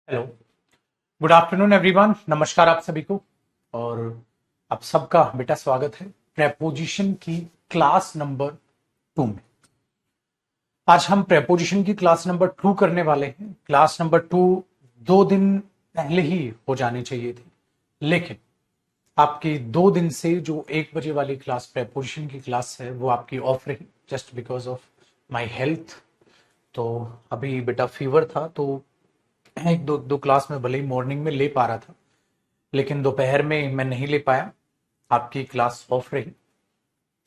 Hello, good afternoon everyone. नमस्कार आप सभी को। और आप सबका बेटा स्वागत है प्रेपोजिशन की क्लास नंबर 2 में। आज हम प्रेपोजिशन की क्लास नंबर 2 करने वाले हैं। क्लास नंबर 2 2 दिन पहले ही हो जानी चाहिए थी, लेकिन आपकी 2 दिन से जो 1 बजे वाली क्लास प्रेपोजिशन की क्लास है वो आपकी ऑफ रही, just because of my health. तो अभी बेटा फीवर था, तो एक दो दो क्लास में भले ही मॉर्निंग में ले पा रहा था, लेकिन दोपहर में मैं नहीं ले पाया, आपकी क्लास ऑफ रही।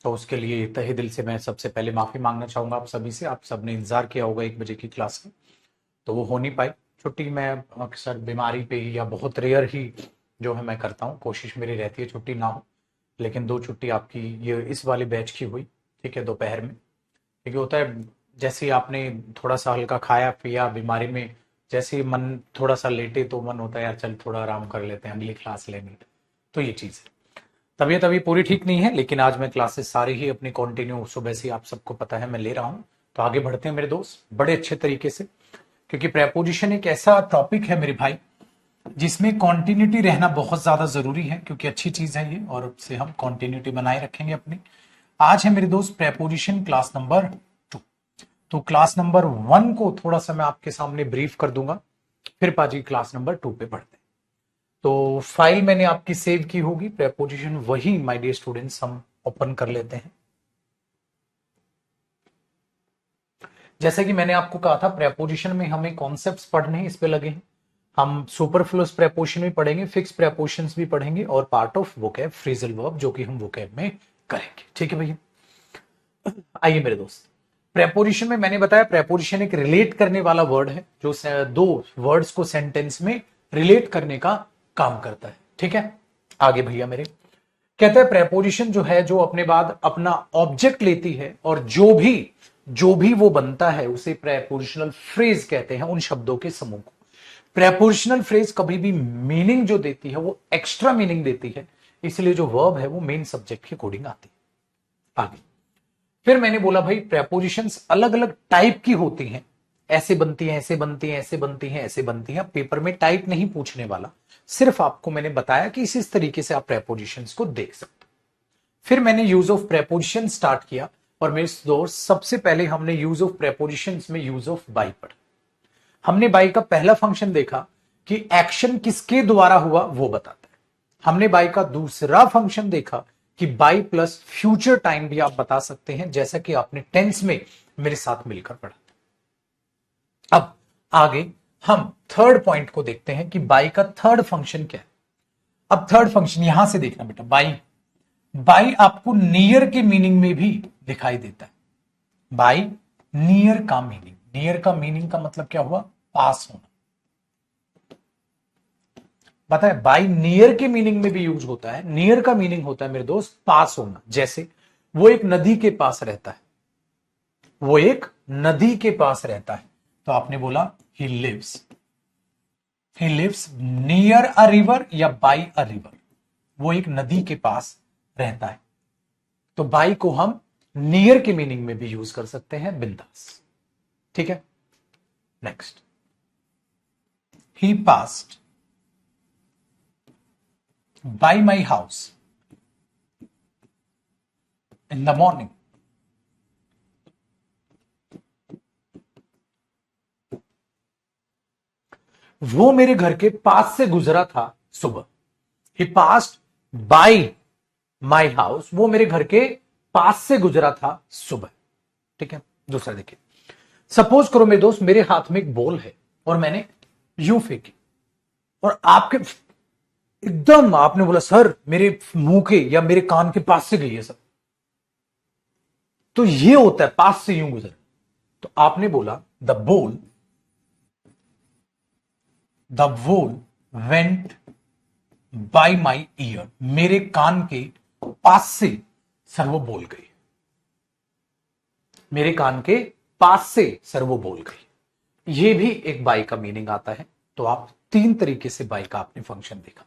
तो उसके लिए तहे दिल से मैं सबसे पहले माफी मांगना चाहूंगा आप सभी से। आप सबने इंतजार किया होगा 1 बजे की क्लास का, तो वो हो नहीं पाई। छुट्टी मैं अक्सर बीमारी पे ही या बहुत रेयर ही जो है मैं करता हूँ, कोशिश मेरी रहती है छुट्टी ना हो। लेकिन 2 छुट्टी आपकी ये इस वाले बैच की हुई, ठीक है, दोपहर में। क्योंकि होता है, जैसे ही आपने थोड़ा सा हल्का खाया पिया बीमारी में, जैसे ही मन थोड़ा सा लेटे तो मन होता है यार चल थोड़ा आराम कर लेते हैं, अगली क्लास लेंगे। तो ये चीज है। तबीयत अभी पूरी ठीक नहीं है, लेकिन आज मैं क्लासेस सारी ही अपनी कंटिन्यू सुबह से आप सबको पता है मैं ले रहा हूँ। तो आगे बढ़ते हैं मेरे दोस्त बड़े अच्छे तरीके से, क्योंकि प्रेपोजिशन एक ऐसा टॉपिक है मेरे भाई जिसमें कॉन्टिन्यूटी रहना बहुत ज्यादा जरूरी है, क्योंकि अच्छी चीज है ये और उससे हम कॉन्टिन्यूटी बनाए रखेंगे अपनी। आज है मेरे दोस्त प्रेपोजिशन क्लास नंबर 2। तो क्लास नंबर 1 को थोड़ा सा मैं आपके सामने ब्रीफ कर दूंगा, फिर पाजी क्लास नंबर 2 पे बढ़ते हैं। तो फाइल मैंने आपकी सेव की होगी प्रेपोजिशन, वही माय डियर स्टूडेंट्स हम ओपन कर लेते हैं। जैसे कि मैंने आपको कहा था प्रेपोजिशन में हमें कॉन्सेप्ट्स पढ़ने हैं, इस पे लगे हैं। हम सुपरफ्लुअस प्रेपोजिशन भी पढ़ेंगे, फिक्स प्रेपोजिशंस भी पढ़ेंगे, और part of vocab phrasal verb जो कि हम वोकैब में करेंगे। ठीक है भैया, आइए मेरे दोस्त। प्रेपोजिशन में मैंने बताया प्रेपोजिशन एक रिलेट करने वाला वर्ड है, जो दो वर्ड्स को सेंटेंस में रिलेट करने का काम करता है। ठीक है, आगे भैया मेरे कहते हैं प्रेपोजिशन जो है, जो अपने बाद अपना ऑब्जेक्ट लेती है और जो भी वो बनता है उसे प्रेपोजिशनल फ्रेज कहते हैं, उन शब्दों के समूह को। प्रेपोजिशनल फ्रेज कभी भी मीनिंग जो देती है वो एक्स्ट्रा मीनिंग देती है, इसलिए जो वर्ब है वो मेन सब्जेक्ट के अकॉर्डिंग आती है। आगे फिर मैंने बोला भाई प्रेपोजिशंस अलग अलग टाइप की होती हैं, ऐसे बनती हैं, ऐसे बनती हैं, ऐसे बनती हैं, ऐसे बनती हैं। पेपर में टाइप नहीं पूछने वाला, सिर्फ आपको मैंने बताया कि इस तरीके से आप प्रेपोजिशंस को देख सकते। फिर मैंने यूज ऑफ प्रेपोजिशन स्टार्ट किया, और मेरे दोस्त सबसे पहले हमने यूज ऑफ प्रेपोजिशंस में यूज ऑफ बाई पढ़ा। हमने बाई का पहला फंक्शन देखा कि एक्शन किसके द्वारा हुआ वो बताता है। हमने बाई का दूसरा फंक्शन देखा कि बाई प्लस फ्यूचर टाइम भी आप बता सकते हैं, जैसा कि आपने टेंस में मेरे साथ मिलकर पढ़ा था। अब आगे हम थर्ड पॉइंट को देखते हैं कि बाई का थर्ड फंक्शन क्या है। अब थर्ड फंक्शन यहां से देखना बेटा, बाई बाई आपको नियर के मीनिंग में भी दिखाई देता है। बाई नियर का मीनिंग, नियर का मीनिंग का मतलब क्या हुआ, पास होना। पता है बाई नियर के मीनिंग में भी यूज होता है। नियर का मीनिंग होता है मेरे दोस्त पास होना। जैसे वो एक नदी के पास रहता है, वो एक नदी के पास रहता है, तो आपने बोला he lives near a river या बाई अ रिवर। वो एक नदी के पास रहता है, तो बाई को हम नियर के मीनिंग में भी यूज कर सकते हैं, बिंदास। ठीक है, next he passed by my house in the morning. वो मेरे घर के पास से गुजरा था सुबह। ही पास्ड बाय माई हाउस, वो मेरे घर के पास से गुजरा था सुबह। ठीक है, दूसरा देखिए, सपोज करो मेरे दोस्त मेरे हाथ में एक बॉल है और मैंने यूं फेंकी, और आपके एकदम आपने बोला सर मेरे मुंह के या मेरे कान के पास से गई है सर, तो ये होता है पास से यूं गुजर। तो आपने बोला the ball went by my year, मेरे कान के पास से सर वो बोल गई, मेरे कान के पास से सर वो बोल गई। ये भी एक बाई का मीनिंग आता है। तो आप 3 तरीके से बाई का आपने फंक्शन देखा।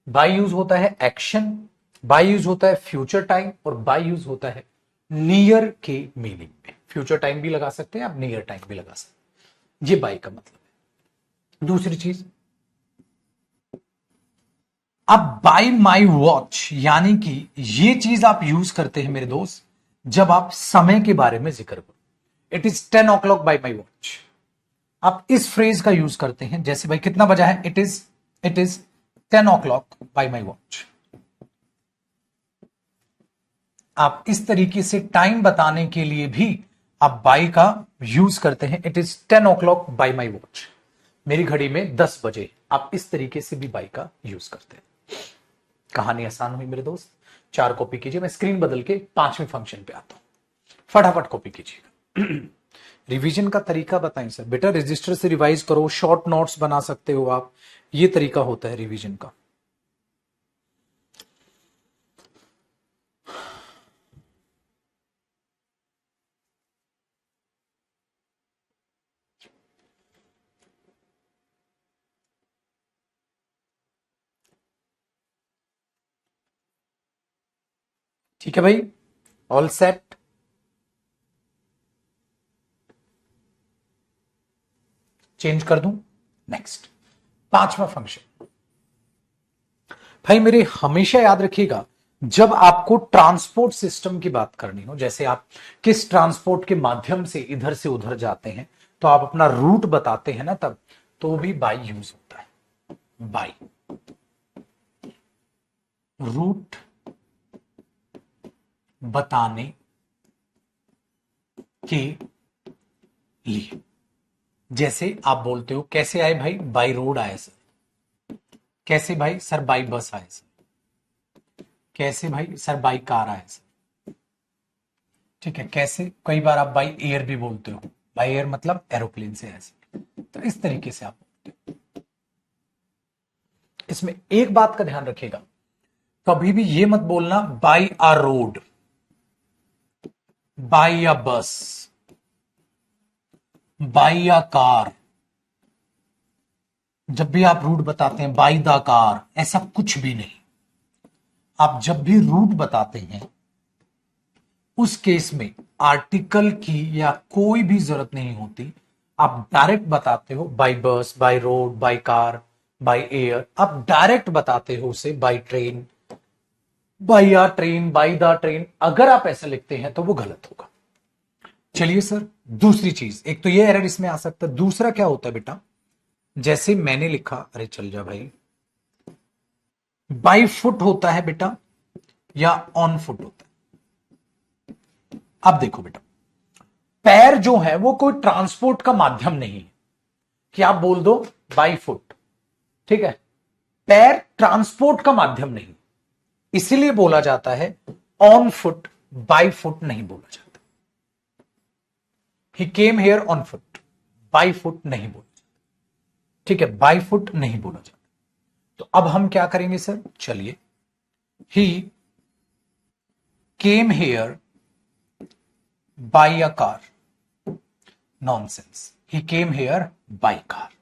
बाई यूज होता है एक्शन, बाई यूज होता है फ्यूचर टाइम, और बाई यूज होता है नियर के मीनिंग में। फ्यूचर टाइम भी लगा सकते हैं आप, नियर टाइम भी लगा सकते हैं, ये बाई का मतलब है। दूसरी चीज अब बाय माई वॉच यानी कि ये चीज आप यूज करते हैं मेरे दोस्त जब आप समय के बारे में जिक्र करो। It is 10 o'clock bye my watch. आप इस फ्रेज का यूज करते हैं, जैसे भाई कितना बजा है, it is 10 o'clock bye my watch. आप इस तरीके से टाइम बताने के लिए भी आप बाई का यूज करते हैं। It is 10 o'clock bye my watch, मेरी घड़ी में 10 बजे। आप इस तरीके से भी बाई का यूज करते हैं। कहानी आसान हुई मेरे दोस्त। 4 कॉपी कीजिए, मैं स्क्रीन बदल के 5वें फंक्शन पे आता हूं, फटाफट कॉपी कीजिएगा। रिवीजन का तरीका बताएं सर। बेटा रजिस्टर से रिवाइज करो, शॉर्ट नोट्स बना सकते हो आप, ये तरीका होता है रिवीजन का। ठीक है भाई, ऑल सेट। चेंज कर दूं, नेक्स्ट 5वां फंक्शन। भाई मेरे हमेशा याद रखिएगा, जब आपको ट्रांसपोर्ट सिस्टम की बात करनी हो, जैसे आप किस ट्रांसपोर्ट के माध्यम से इधर से उधर जाते हैं, तो आप अपना रूट बताते हैं ना, तब तो भी बाई यूज होता है। बाई, रूट बताने के लिए। जैसे आप बोलते हो कैसे आए भाई, बाई रोड आए सर। कैसे भाई सर, बाई बस आए सर। कैसे भाई सर, बाई कार आए सर। ठीक है, कैसे कई बार आप बाई एयर भी बोलते हो, बाई एयर मतलब एरोप्लेन से आए सर। तो इस तरीके से आप बोलते हो। इसमें एक बात का ध्यान रखिएगा, कभी भी ये मत बोलना बाई अ रोड, बाई अ बस, बाई अ कार। जब भी आप रूट बताते हैं बाई द कार, ऐसा कुछ भी नहीं। आप जब भी रूट बताते हैं उस केस में आर्टिकल की या कोई भी जरूरत नहीं होती। आप डायरेक्ट बताते हो by bus, by road, by car, by air. आप डायरेक्ट बताते हो उसे by train, by a train, by the train. अगर आप ऐसा लिखते हैं तो वो गलत होगा। चलिए सर, दूसरी चीज, एक तो ये एरर इसमें आ सकता है, दूसरा क्या होता है बेटा, जैसे मैंने लिखा, अरे चल जा भाई, बाई फुट होता है बेटा या ऑन फुट होता है। अब देखो बेटा, पैर जो है वो कोई ट्रांसपोर्ट का माध्यम नहीं है कि आप बोल दो बाई फुट। ठीक है, पैर ट्रांसपोर्ट का माध्यम नहीं, इसीलिए बोला जाता है ऑन फुट, बाई फुट नहीं बोला जाता। He came here on foot, by foot नहीं बोला जाता। ठीक है, बाई फुट नहीं बोला जाता। तो अब हम क्या करेंगे सर, चलिए, he came here by a car. Nonsense, he came here by car.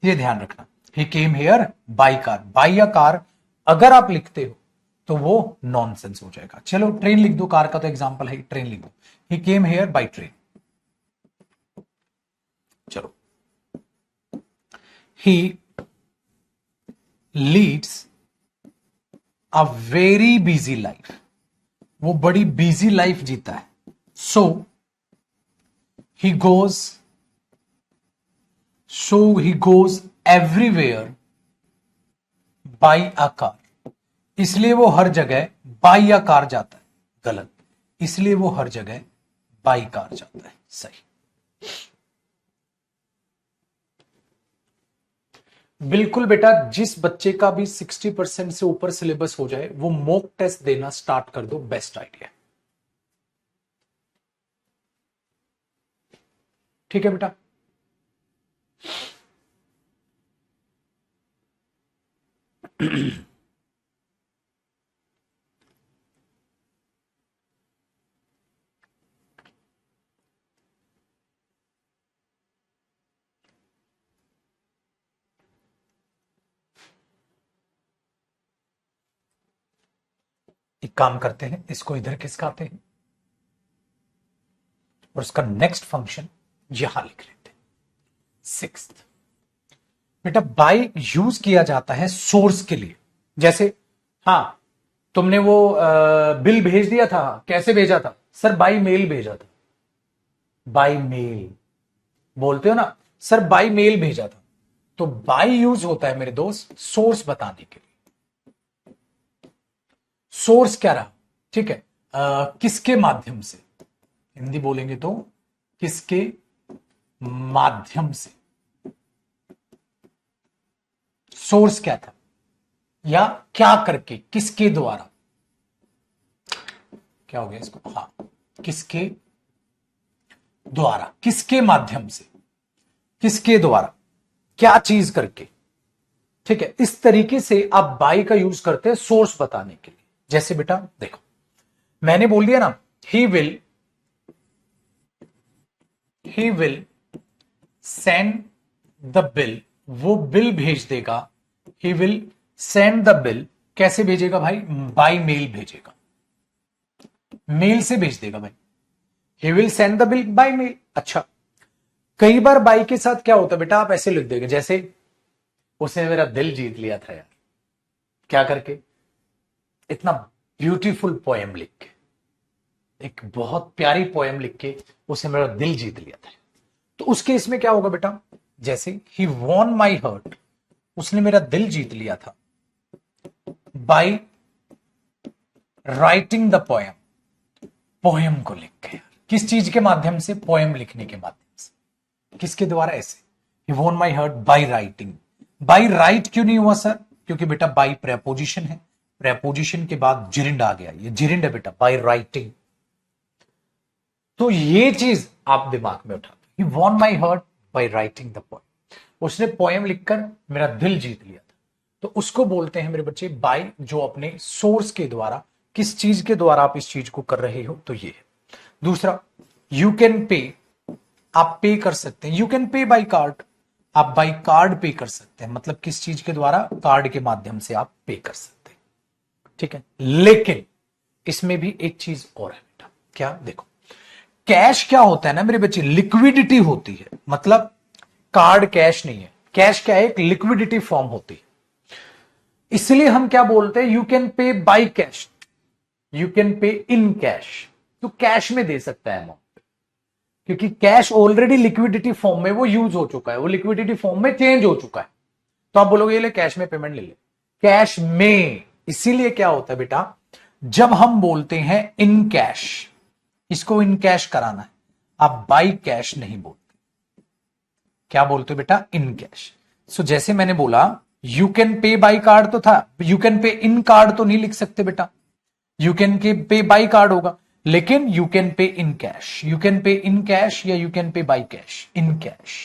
ये ध्यान रखना, he came here by car. By a car अगर आप लिखते हो तो वो नॉनसेंस हो जाएगा। चलो ट्रेन लिख दो, कार का तो एग्जांपल है, ट्रेन लिख दो, he came here by train. चलो, he leads a very busy life. वो बड़ी बिजी लाइफ जीता है। So he goes, he goes everywhere by a car. इसलिए वो हर जगह बाई अ कार जाता है। गलत, इसलिए वो हर जगह बाई कार जाता है। सही। बिल्कुल बेटा, जिस बच्चे का भी 60% से ऊपर सिलेबस हो जाए वो मॉक टेस्ट देना स्टार्ट कर दो, बेस्ट आइडिया। ठीक है बेटा। एक काम करते हैं, इसको इधर खिसकाते हैं और उसका नेक्स्ट फंक्शन यहां लिख लेते हैं, 6th। बेटा बाय यूज किया जाता है सोर्स के लिए। जैसे हाँ, तुमने वो बिल भेज दिया था, कैसे भेजा था सर? बाय मेल भेजा था। बाय मेल बोलते हो ना सर, बाय मेल भेजा था। तो बाय यूज होता है मेरे दोस्त सोर्स बताने के लिए। सोर्स क्या रहा? ठीक है, किसके माध्यम से, हिंदी बोलेंगे तो किसके माध्यम से। सोर्स क्या था, या क्या करके, किसके द्वारा। क्या हो गया इसको? हाँ, किसके द्वारा, किसके माध्यम से, किसके द्वारा, क्या चीज करके। ठीक है, इस तरीके से आप बाय का यूज करते हैं सोर्स बताने के लिए। जैसे बेटा देखो, मैंने बोल दिया ना, ही विल सेंड द बिल, वो बिल भेज देगा। ही विल सेंड द बिल, कैसे भेजेगा भाई? बाय मेल भेजेगा, मेल से भेज देगा भाई। He will send the bill by mail. अच्छा, कई बार बाई के साथ क्या होता है बेटा, आप ऐसे लिख देंगे जैसे उसने मेरा दिल जीत लिया था यार। क्या करके? इतना ब्यूटीफुल पोएम लिख के, एक बहुत प्यारी पोएम लिख के उसने मेरा दिल जीत लिया था। तो उस केस में क्या होगा बेटा? जैसे ही वॉन माई हर्ट, उसने मेरा दिल जीत लिया था by writing the poem, poem को लिख के। किस चीज के माध्यम से? पोएम लिखने के माध्यम से। किसके द्वारा? ऐसे, he won my heart by writing. By write क्यों नहीं हुआ सर? क्योंकि बेटा बाई प्रेपोजिशन है, प्रेपोजिशन के बाद जिरिंड आ गया, ये जिरिंड है बेटा, बाई राइटिंग। तो ये चीज आप दिमाग में उठा, he won my heart by writing the poem, उसने पोएम लिखकर मेरा दिल जीत लिया था। तो उसको बोलते हैं मेरे बच्चे बाय, जो अपने सोर्स के द्वारा, किस चीज के द्वारा आप इस चीज को कर रहे हो, तो ये है। दूसरा, यू कैन पे, आप पे कर सकते हैं। You can pay by card, आप बाई कार्ड पे कर सकते हैं। मतलब किस चीज के द्वारा? कार्ड के माध्यम से आप पे कर सकते हैं। ठीक है, लेकिन इसमें भी एक चीज और है बेटा। क्या? देखो, कैश क्या होता है ना मेरे बच्चे, लिक्विडिटी होती है। मतलब कार्ड कैश नहीं है, कैश क्या है? एक लिक्विडिटी फॉर्म होती है। इसलिए हम क्या बोलते हैं? You can pay by cash, you can pay in cash. तो कैश में दे सकता है अमाउंट, क्योंकि कैश ऑलरेडी लिक्विडिटी फॉर्म में वो यूज हो चुका है, वो लिक्विडिटी फॉर्म में चेंज हो चुका है। तो आप बोलोगे ये ले कैश में पेमेंट ले ले, कैश में। इसीलिए क्या होता है बेटा, जब हम बोलते हैं इन कैश, इसको इन कैश कराना है, आप बाई कैश नहीं बोलते। क्या बोलते हो बेटा? In cash. सो जैसे मैंने बोला, you can pay by card तो था, you can pay in card तो नहीं लिख सकते बेटा, यू कैन के पे बाई कार्ड होगा। लेकिन you can pay in cash, you can pay in cash या you can pay by cash, in cash,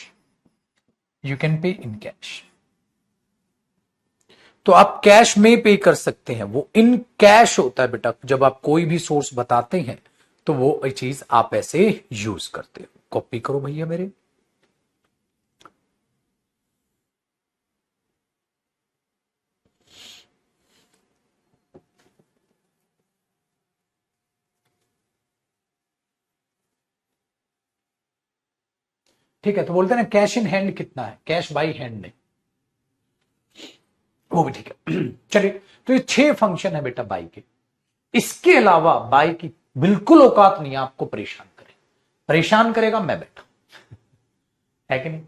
you can pay in cash. तो आप कैश में पे कर सकते हैं, वो इन कैश होता है बेटा। जब आप कोई भी सोर्स बताते हैं तो वो चीज आप ऐसे यूज करते हो। कॉपी करो भैया मेरे। ठीक है, तो बोलते हैं ना कैश इन हैंड कितना है, कैश बाई हैंड नहीं, वो भी ठीक है। चलिए, तो ये 6 फंक्शन है बेटा बाई के। इसके अलावा बाई की बिल्कुल औकात नहीं है आपको परेशान करे, परेशान करेगा मैं बैठा, है कि नहीं?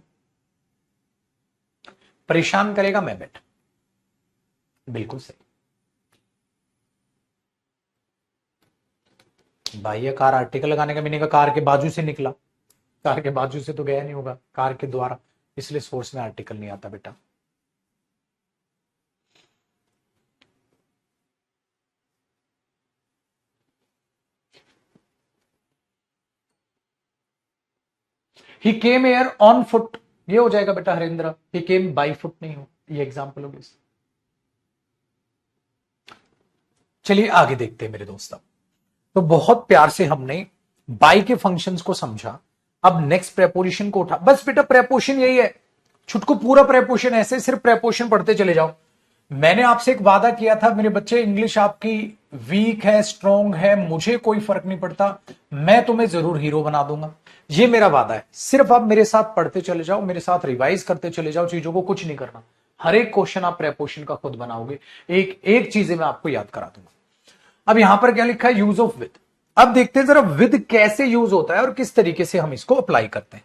परेशान करेगा मैं बैठा, बिल्कुल सही। भाई ये कार आर्टिकल लगाने का मीनिंग, कार के बाजू से निकला, कार के बाजू से तो गया नहीं होगा, कार के द्वारा, इसलिए सोर्स में आर्टिकल नहीं आता बेटा। ही केम एयर ऑन फुट, ये हो जाएगा बेटा हरेंद्र। ही केम बाई फुट नहीं हो, ये एग्जाम्पल होगी। चलिए आगे देखते हैं मेरे दोस्तों। तो बहुत प्यार से हमने बाई के फंक्शंस को समझा। अब नेक्स्ट प्रेपोजिशन को उठा, बस बेटा प्रेपोजिशन यही है, छुटको पूरा प्रेपोजिशन ऐसे सिर्फ प्रेपोजिशन पढ़ते चले जाओ। मैंने आपसे एक वादा किया था मेरे बच्चे, इंग्लिश आपकी वीक है स्ट्रॉन्ग है, मुझे कोई फर्क नहीं पड़ता, मैं तुम्हें जरूर हीरो बना दूंगा। ये मेरा वादा है, सिर्फ आप मेरे साथ पढ़ते चले जाओ, मेरे साथ रिवाइज करते चले जाओ चीजों को, कुछ नहीं करना। हर एक क्वेश्चन आप प्रेपोजिशन का खुद बनाओगे, एक एक चीजें मैं आपको याद करा दूंगा। अब यहां पर क्या लिखा है, यूज ऑफ विद। अब देखते हैं जरा विद कैसे यूज होता है और किस तरीके से हम इसको अप्लाई करते हैं।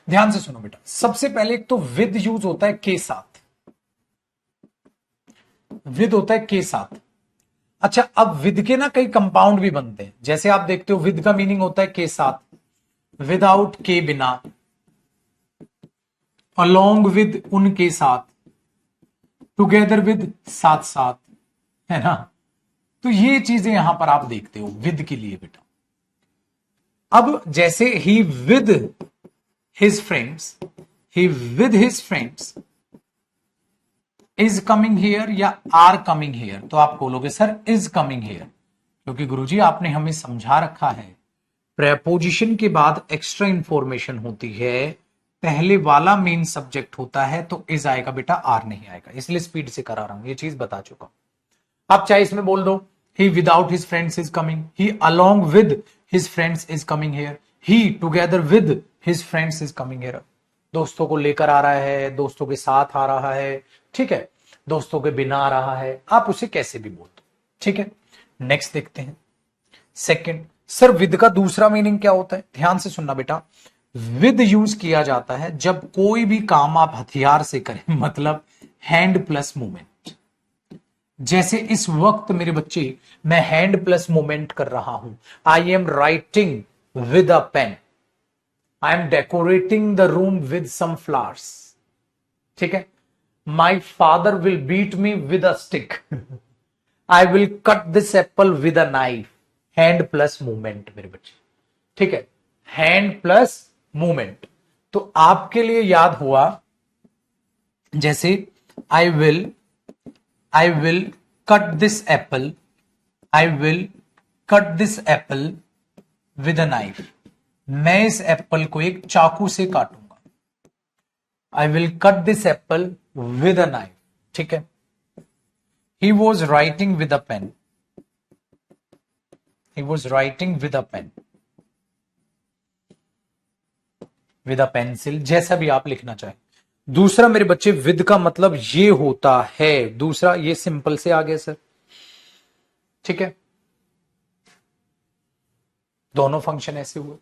ध्यान से सुनो बेटा, सबसे पहले एक तो विद यूज होता है के साथ, विद होता है के साथ। अच्छा, अब विद के ना कई कंपाउंड भी बनते हैं, जैसे आप देखते हो विद का मीनिंग होता है के साथ, विदाउट के बिना, अलोंग विद उनके साथ, टुगेदर विद साथ साथ, है ना। तो ये चीजें यहां पर आप देखते हो विद के लिए बेटा। अब जैसे he with his friends, he with his friends is coming here या आर कमिंग हियर, तो आप बोलोगे सर इज कमिंग हियर, क्योंकि गुरुजी आपने हमें समझा रखा है प्रेपोजिशन के बाद एक्स्ट्रा इंफॉर्मेशन होती है, पहले वाला मेन सब्जेक्ट होता है तो इज आएगा बेटा, आर नहीं आएगा, इसलिए स्पीड से करा रहा हूं, ये चीज बता चुका हूं। आप चाहे इसमें बोल दो he without his friends is coming, he along with his friends is coming here, he together with his friends is coming here. दोस्तों को लेकर आ रहा है, दोस्तों के साथ आ रहा है, ठीक है, दोस्तों के बिना आ रहा है, आप उसे कैसे भी बोल दो, ठीक है। नेक्स्ट देखते हैं सेकंड। सर विद का दूसरा मीनिंग क्या होता है, ध्यान से सुनना बेटा। विद यूज किया जाता है जब कोई भी काम आप हथियार से करें, मतलब हैंड प्लस मूवमेंट। जैसे इस वक्त मेरे बच्चे मैं हैंड प्लस मूवमेंट कर रहा हूं, I am writing with a pen, I am decorating the room with some flowers, ठीक है। My father will beat me with a stick, I will cut this apple with a knife, hand plus movement मेरे बच्चे, ठीक है, hand plus movement. तो आपके लिए याद हुआ, जैसे I will cut this apple, I will cut this apple with a knife, मैं इस एप्पल को एक चाकू से काटूंगा, I will cut this apple with a knife, ठीक है। He was writing with a pen, he was writing with a pen, with a pencil, जैसा भी आप लिखना चाहें। दूसरा मेरे बच्चे विद का मतलब ये होता है, दूसरा ये सिंपल से आ गया सर, ठीक है, दोनों फंक्शन ऐसे हुए।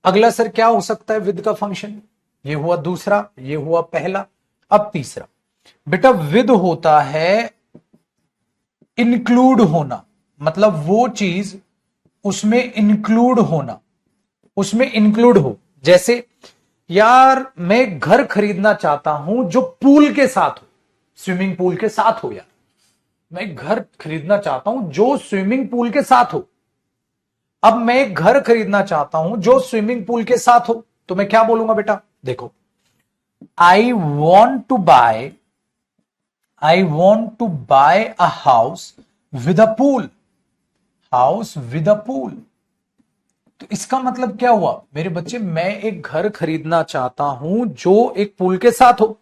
अगला सर क्या हो सकता है विद का फंक्शन, ये हुआ दूसरा, ये हुआ पहला। अब तीसरा बेटा, विद होता है इंक्लूड होना, मतलब वो चीज उसमें इंक्लूड होना, उसमें इंक्लूड हो। जैसे यार मैं घर खरीदना चाहता हूं जो पूल के साथ हो, स्विमिंग पूल के साथ हो, यार मैं घर खरीदना चाहता हूं जो स्विमिंग पूल के साथ हो। अब मैं एक घर खरीदना चाहता हूं जो स्विमिंग पूल के साथ हो, तो मैं क्या बोलूंगा बेटा, देखो I want to buy a house with a pool, house with a pool. तो इसका मतलब क्या हुआ मेरे बच्चे, मैं एक घर खरीदना चाहता हूं जो एक पूल के साथ हो,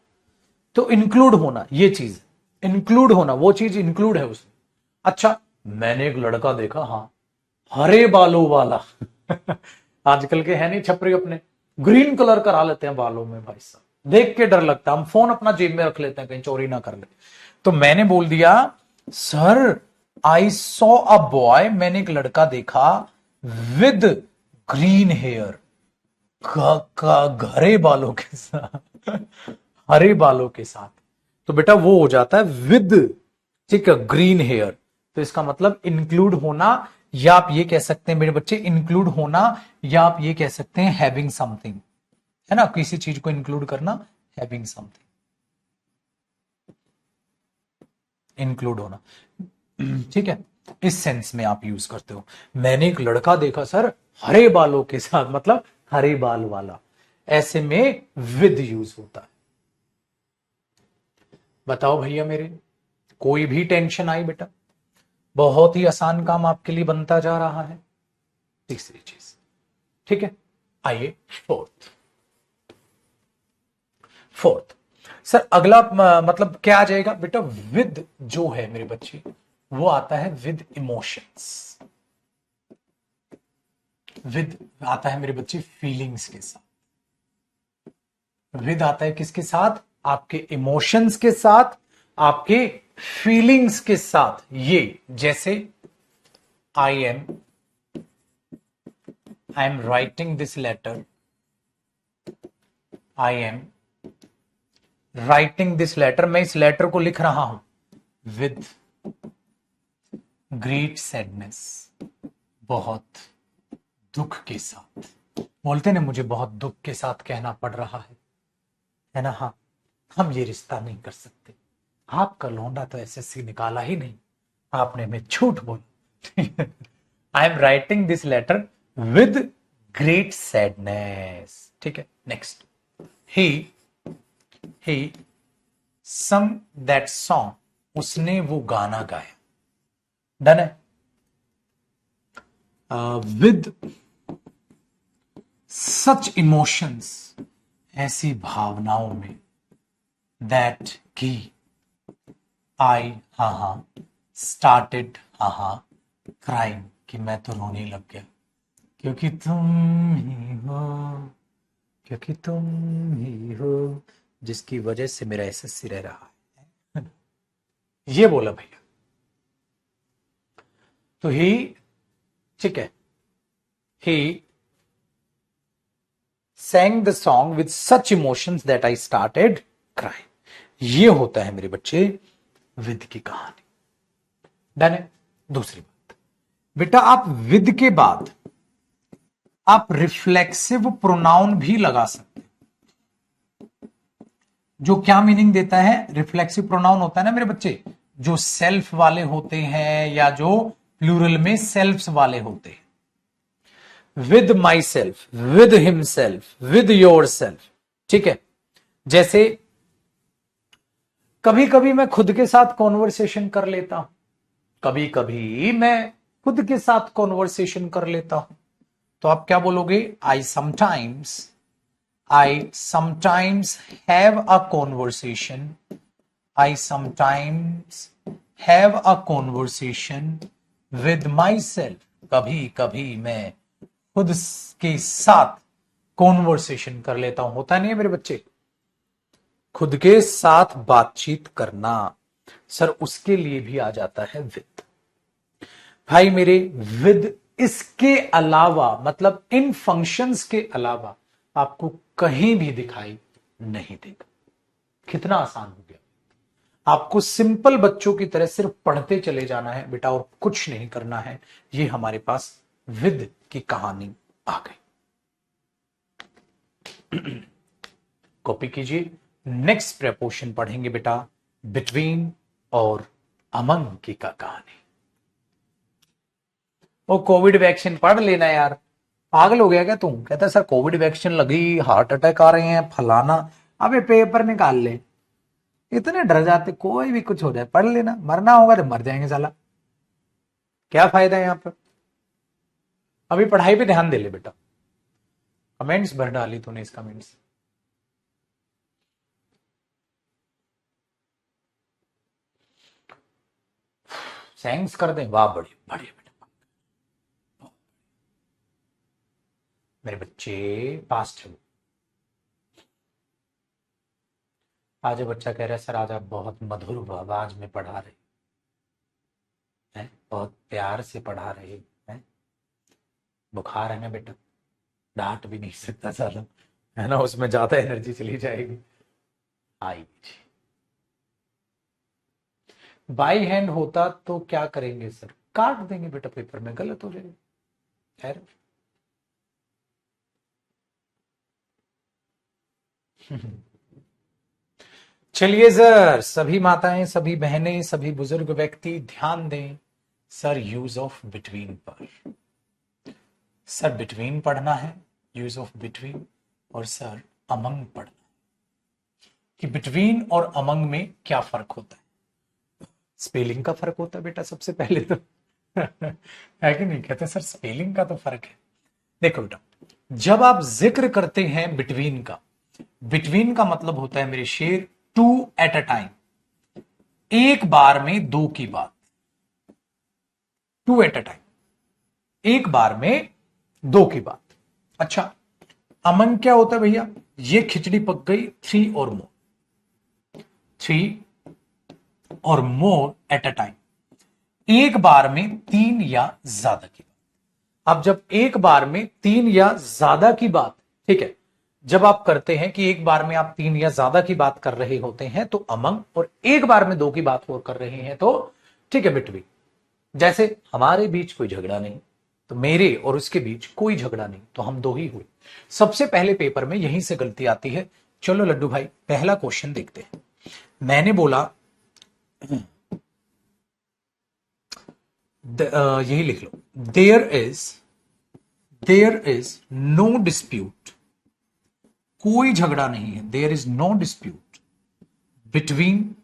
तो इंक्लूड होना, ये चीज इंक्लूड होना, वो चीज इंक्लूड है उसमें। अच्छा, मैंने एक लड़का देखा, हाँ हरे बालों वाला आजकल के है नहीं छपरी, अपने ग्रीन कलर करा लेते हैं बालों में, भाई साहब देख के डर लगता है, हम फोन अपना जेब में रख लेते हैं कहीं चोरी ना कर ले। तो मैंने बोल दिया sir I saw a boy, मैंने एक लड़का देखा विद ग्रीन हेयर, हरे बालों के साथ हरे बालों के साथ। तो बेटा वो हो जाता है विद, ठीक है, ग्रीन हेयर। तो इसका मतलब इंक्लूड होना, या आप ये कह सकते हैं मेरे बच्चे इंक्लूड होना, या आप ये कह सकते हैं हैविंग समथिंग, है ना, किसी चीज को इंक्लूड करना, हैविंग समथिंग, इंक्लूड होना, ठीक है। इस सेंस में आप यूज करते हो, मैंने एक लड़का देखा सर हरे बालों के साथ, मतलब हरे बाल वाला, ऐसे में विद यूज होता है। बताओ भैया मेरे, कोई भी टेंशन आई बेटा, बहुत ही आसान काम आपके लिए बनता जा रहा है। तीसरी चीज, ठीक है, आइए फोर्थ। फोर्थ सर अगला मतलब क्या आ जाएगा बेटा, विद जो है मेरे बच्चे वो आता है विद इमोशंस, विद आता है मेरे बच्चे फीलिंग्स के साथ। विद आता है किसके साथ? आपके इमोशंस के साथ, आपके फीलिंग्स के साथ। ये जैसे I am writing this letter, I am writing this letter, मैं इस लेटर को लिख रहा हूं विद ग्रेट सैडनेस, बहुत दुख के साथ। बोलते ना मुझे बहुत दुख के साथ कहना पड़ रहा है ना? हाँ, हम ये रिश्ता नहीं कर सकते। आपका लौंडा तो एसएससी निकाला ही नहीं, आपने हमें झूठ बोला। I am writing this letter with great sadness. ठीक है, next, he sung that song, उसने वो गाना गाया। डन है। विद सच इमोशंस, ऐसी भावनाओं में, दैट की आई स्टार्टेड क्राइम, कि मैं तो रोने लग गया, क्योंकि तुम ही हो, क्योंकि तुम ही हो जिसकी वजह से मेरा एसएससी रह रहा है। ये बोला भैया। तो ही, ठीक है, ही sang the song with such emotions that I started crying। ये होता है मेरे बच्चे विद की कहानी। डन है। दूसरी बात बेटा, आप विद के बाद आप रिफ्लेक्सिव प्रोनाउन भी लगा सकते हैं। जो क्या मीनिंग देता है? रिफ्लेक्सिव प्रोनाउन होता है ना मेरे बच्चे, जो सेल्फ वाले होते हैं या जो प्लूरल में सेल्फ्स वाले होते हैं। With my self, with himself, with your self. ठीक है, जैसे कभी कभी मैं खुद के साथ कॉन्वर्सेशन कर लेता हूं, कभी कभी मैं खुद के साथ कॉन्वर्सेशन कर लेता हूं, तो आप क्या बोलोगे? I sometimes have a conversation, I sometimes have a conversation with my self. कभी कभी मैं खुद के साथ कॉन्वर्सेशन कर लेता हूं। होता नहीं है मेरे बच्चे? खुद के साथ बातचीत करना, सर उसके लिए भी आ जाता है विद। भाई मेरे, विद इसके अलावा, मतलब इन फंक्शंस के अलावा आपको कहीं भी दिखाई नहीं देगा। कितना आसान हो गया। आपको सिंपल बच्चों की तरह सिर्फ पढ़ते चले जाना है बेटा, और कुछ नहीं करना है। ये हमारे पास विद की कहानी आ गई। कॉपी कीजिए। नेक्स्ट प्रेपोजिशन पढ़ेंगे बेटा बिटवीन और अमंग की का कहानी। वो कोविड वैक्सीन पढ़ लेना यार, पागल हो गया क्या तुम? कहता सर कोविड वैक्सीन लगी, हार्ट अटैक आ रहे हैं, फलाना। अबे पेपर निकाल ले, इतने डर जाते, कोई भी कुछ हो जाए पढ़ लेना, मरना होगा तो मर जाएंगे साला, क्या फायदा है यहां पर? अभी पढ़ाई पे ध्यान दे ले बेटा। कमेंट्स भर डाली तूने इस कमेंट्स। थैंक्स कर दे, वाह बढ़िया बढ़िया बेटा। मेरे बच्चे पास्ट है। आज बच्चा कह रहा है सर आज आप बहुत मधुर आवाज में पढ़ा रहे हैं, बहुत प्यार से पढ़ा रहे हैं। बुखार है ना बेटा, डांट भी नहीं सकता ज्यादा, है ना, उसमें ज्यादा एनर्जी चली जाएगी। आएगी। बाई हैंड होता तो क्या करेंगे सर? काट देंगे बेटा, पेपर में गलत हो जाएगा। खैर चलिए सर, सभी माताएं, सभी बहनें, सभी बुजुर्ग व्यक्ति ध्यान दें सर यूज ऑफ बिटवीन पर। सर बिटवीन पढ़ना है, यूज ऑफ बिटवीन, और सर अमंग पढ़ना है कि बिटवीन और अमंग में क्या फर्क होता है। स्पेलिंग का फर्क होता है बेटा सबसे पहले तो। है कि नहीं? कहते सर स्पेलिंग का तो फर्क है। देखो बेटा, जब आप जिक्र करते हैं बिटवीन का, बिटवीन का मतलब होता है मेरे शेर टू एट अ टाइम, एक बार में दो की बात। टू एट अ टाइम, एक बार में दो की बात। अच्छा, अमंग क्या होता है भैया? ये खिचड़ी पक गई 3 और मोर, 3 और मोर एट अ टाइम, एक बार में 3 या ज्यादा की बात। अब जब एक बार में 3 या ज्यादा की बात, ठीक है, जब आप करते हैं कि एक बार में आप 3 या ज्यादा की बात कर रहे होते हैं तो अमंग, और एक बार में 2 की बात और कर रहे हैं तो ठीक है बिटवीन। जैसे हमारे बीच कोई झगड़ा नहीं, तो मेरे और उसके बीच कोई झगड़ा नहीं, तो हम दो ही हुए। सबसे पहले पेपर में यहीं से गलती आती है। चलो लड्डू भाई, पहला क्वेश्चन देखते हैं। मैंने बोला यही लिख लो, देयर इज नो डिस्प्यूट, कोई झगड़ा नहीं है, there is no dispute between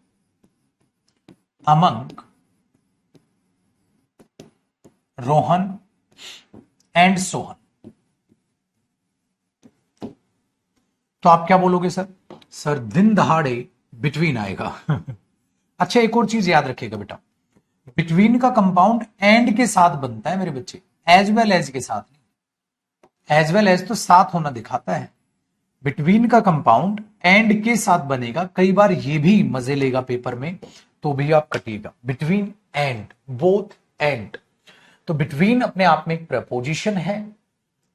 among Rohan and Sohan. तो आप क्या बोलोगे सर? सर दिन दहाड़े बिटवीन आएगा। अच्छा, एक और चीज याद रखिएगा बेटा, बिटवीन का कंपाउंड एंड के साथ बनता है मेरे बच्चे, एज वेल एज के साथ नहीं। एज वेल एज तो साथ होना दिखाता है, बिटवीन का कंपाउंड एंड के साथ बनेगा। कई बार ये भी मजे लेगा पेपर में, तो भी आप कटिएगा। बिटवीन एंड, बोथ एंड, तो बिटवीन अपने आप में एक प्रपोजिशन है,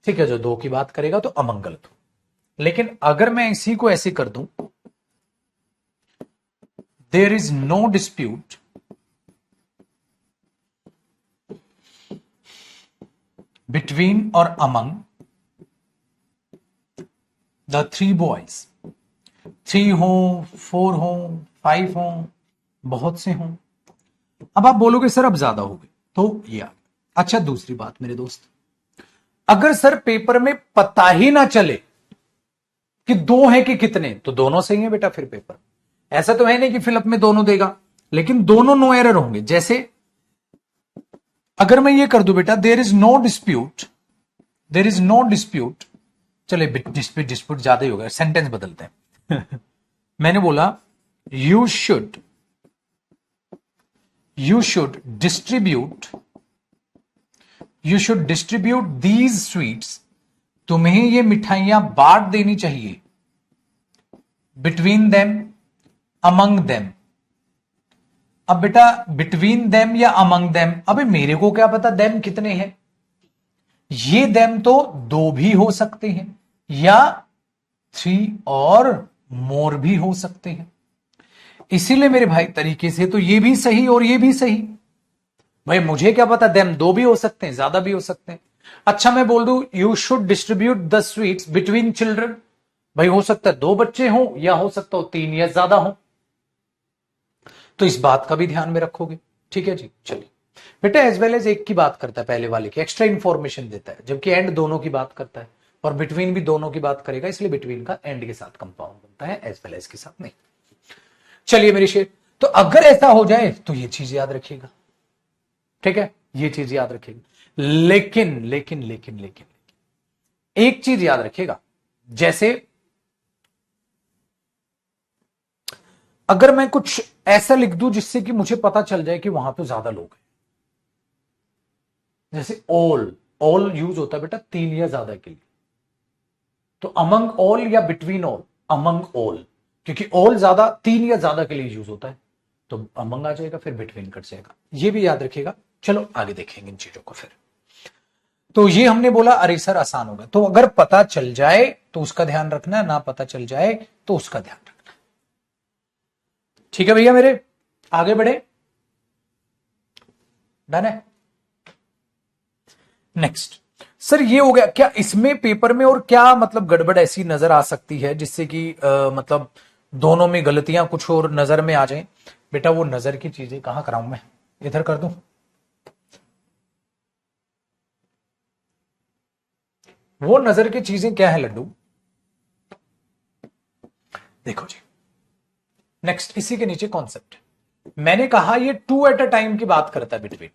ठीक है, जो दो की बात करेगा तो अमंगल हो। लेकिन अगर मैं इसी को ऐसे कर दूं, there is no dispute between और अमंग द 3 बॉयज, 3 हो, 4 हो, 5 हो, बहुत से हों। अब आप बोलोगे सर अब ज्यादा हो गए, तो ये आ गया। अच्छा, दूसरी बात मेरे दोस्त, अगर सर पेपर में पता ही ना चले कि 2 है कि कितने, तो दोनों सही है बेटा फिर पेपर। ऐसा तो है नहीं कि फिलअप में दोनों देगा, लेकिन दोनों नो एरर होंगे। जैसे अगर मैं ये कर दूं बेटा, there is no dispute, there is no dispute, चले डिस्प्यूट ज्यादा ही होगा, सेंटेंस बदलते हैं। मैंने बोला you should distribute, you should distribute these sweets, तुम्हें ये मिठाइयां बांट देनी चाहिए, बिटवीन देम, अमंग देम। अब बेटा बिटवीन देम या अमंग देम, अबे मेरे को क्या पता देम कितने हैं? ये देम तो 2 भी हो सकते हैं या 3 और मोर भी हो सकते हैं। इसीलिए मेरे भाई तरीके से तो ये भी सही और ये भी सही। भाई मुझे क्या पता, देम 2 भी हो सकते हैं, ज्यादा भी हो सकते हैं। अच्छा, मैं बोल दूं you should distribute the sweets between children, भाई हो सकता है 2 बच्चे हों या हो सकता हो 3 या ज्यादा हो, तो इस बात का भी ध्यान में रखोगे। ठीक है जी, चलिए बेटा, एज वेल एज एक की बात करता है पहले वाले की, एक्स्ट्रा इंफॉर्मेशन देता है, जबकि एंड दोनों की बात करता है, और बिटवीन भी दोनों की बात करेगा, इसलिए बिटवीन का एंड के साथ कंपाउंड बनता है, एज वेल एज के साथ नहीं। चलिए मेरी शेर, तो अगर ऐसा हो जाए तो ये चीज याद रखिएगा, ठीक है, ये चीज याद रखिएगा। लेकिन लेकिन लेकिन लेकिन एक चीज याद रखिएगा, जैसे अगर मैं कुछ ऐसा लिख दूं जिससे कि मुझे पता चल जाए कि वहां तो ज्यादा लोग हैं, जैसे ऑल, ऑल यूज होता है बेटा 3 या ज्यादा के लिए, तो अमंग ऑल या बिटवीन ऑल, अमंग ऑल, क्योंकि ऑल ज्यादा 3 या ज्यादा के लिए यूज होता है, तो अमंग आ जाएगा, फिर बिटवीन कट जाएगा, ये भी याद रखिएगा। चलो आगे देखेंगे इन चीजों को फिर। तो ये हमने बोला अरे सर आसान होगा, तो अगर पता चल जाए तो उसका ध्यान रखना, ना पता चल जाए तो उसका ध्यान रखना। ठीक है भैया मेरे, आगे बढ़े, डन है। नेक्स्ट सर, ये हो गया क्या इसमें पेपर में, और क्या मतलब गड़बड़ ऐसी नजर आ सकती है जिससे कि मतलब दोनों में गलतियां कुछ और नजर में आ जाएं? बेटा वो नजर की चीजें कहां कराऊं मैं, इधर कर दूं? वो नजर की चीजें क्या है लड्डू? देखो जी, नेक्स्ट इसी के नीचे कॉन्सेप्ट, मैंने कहा ये 2 एट अ टाइम की बात करता है बिटवीन,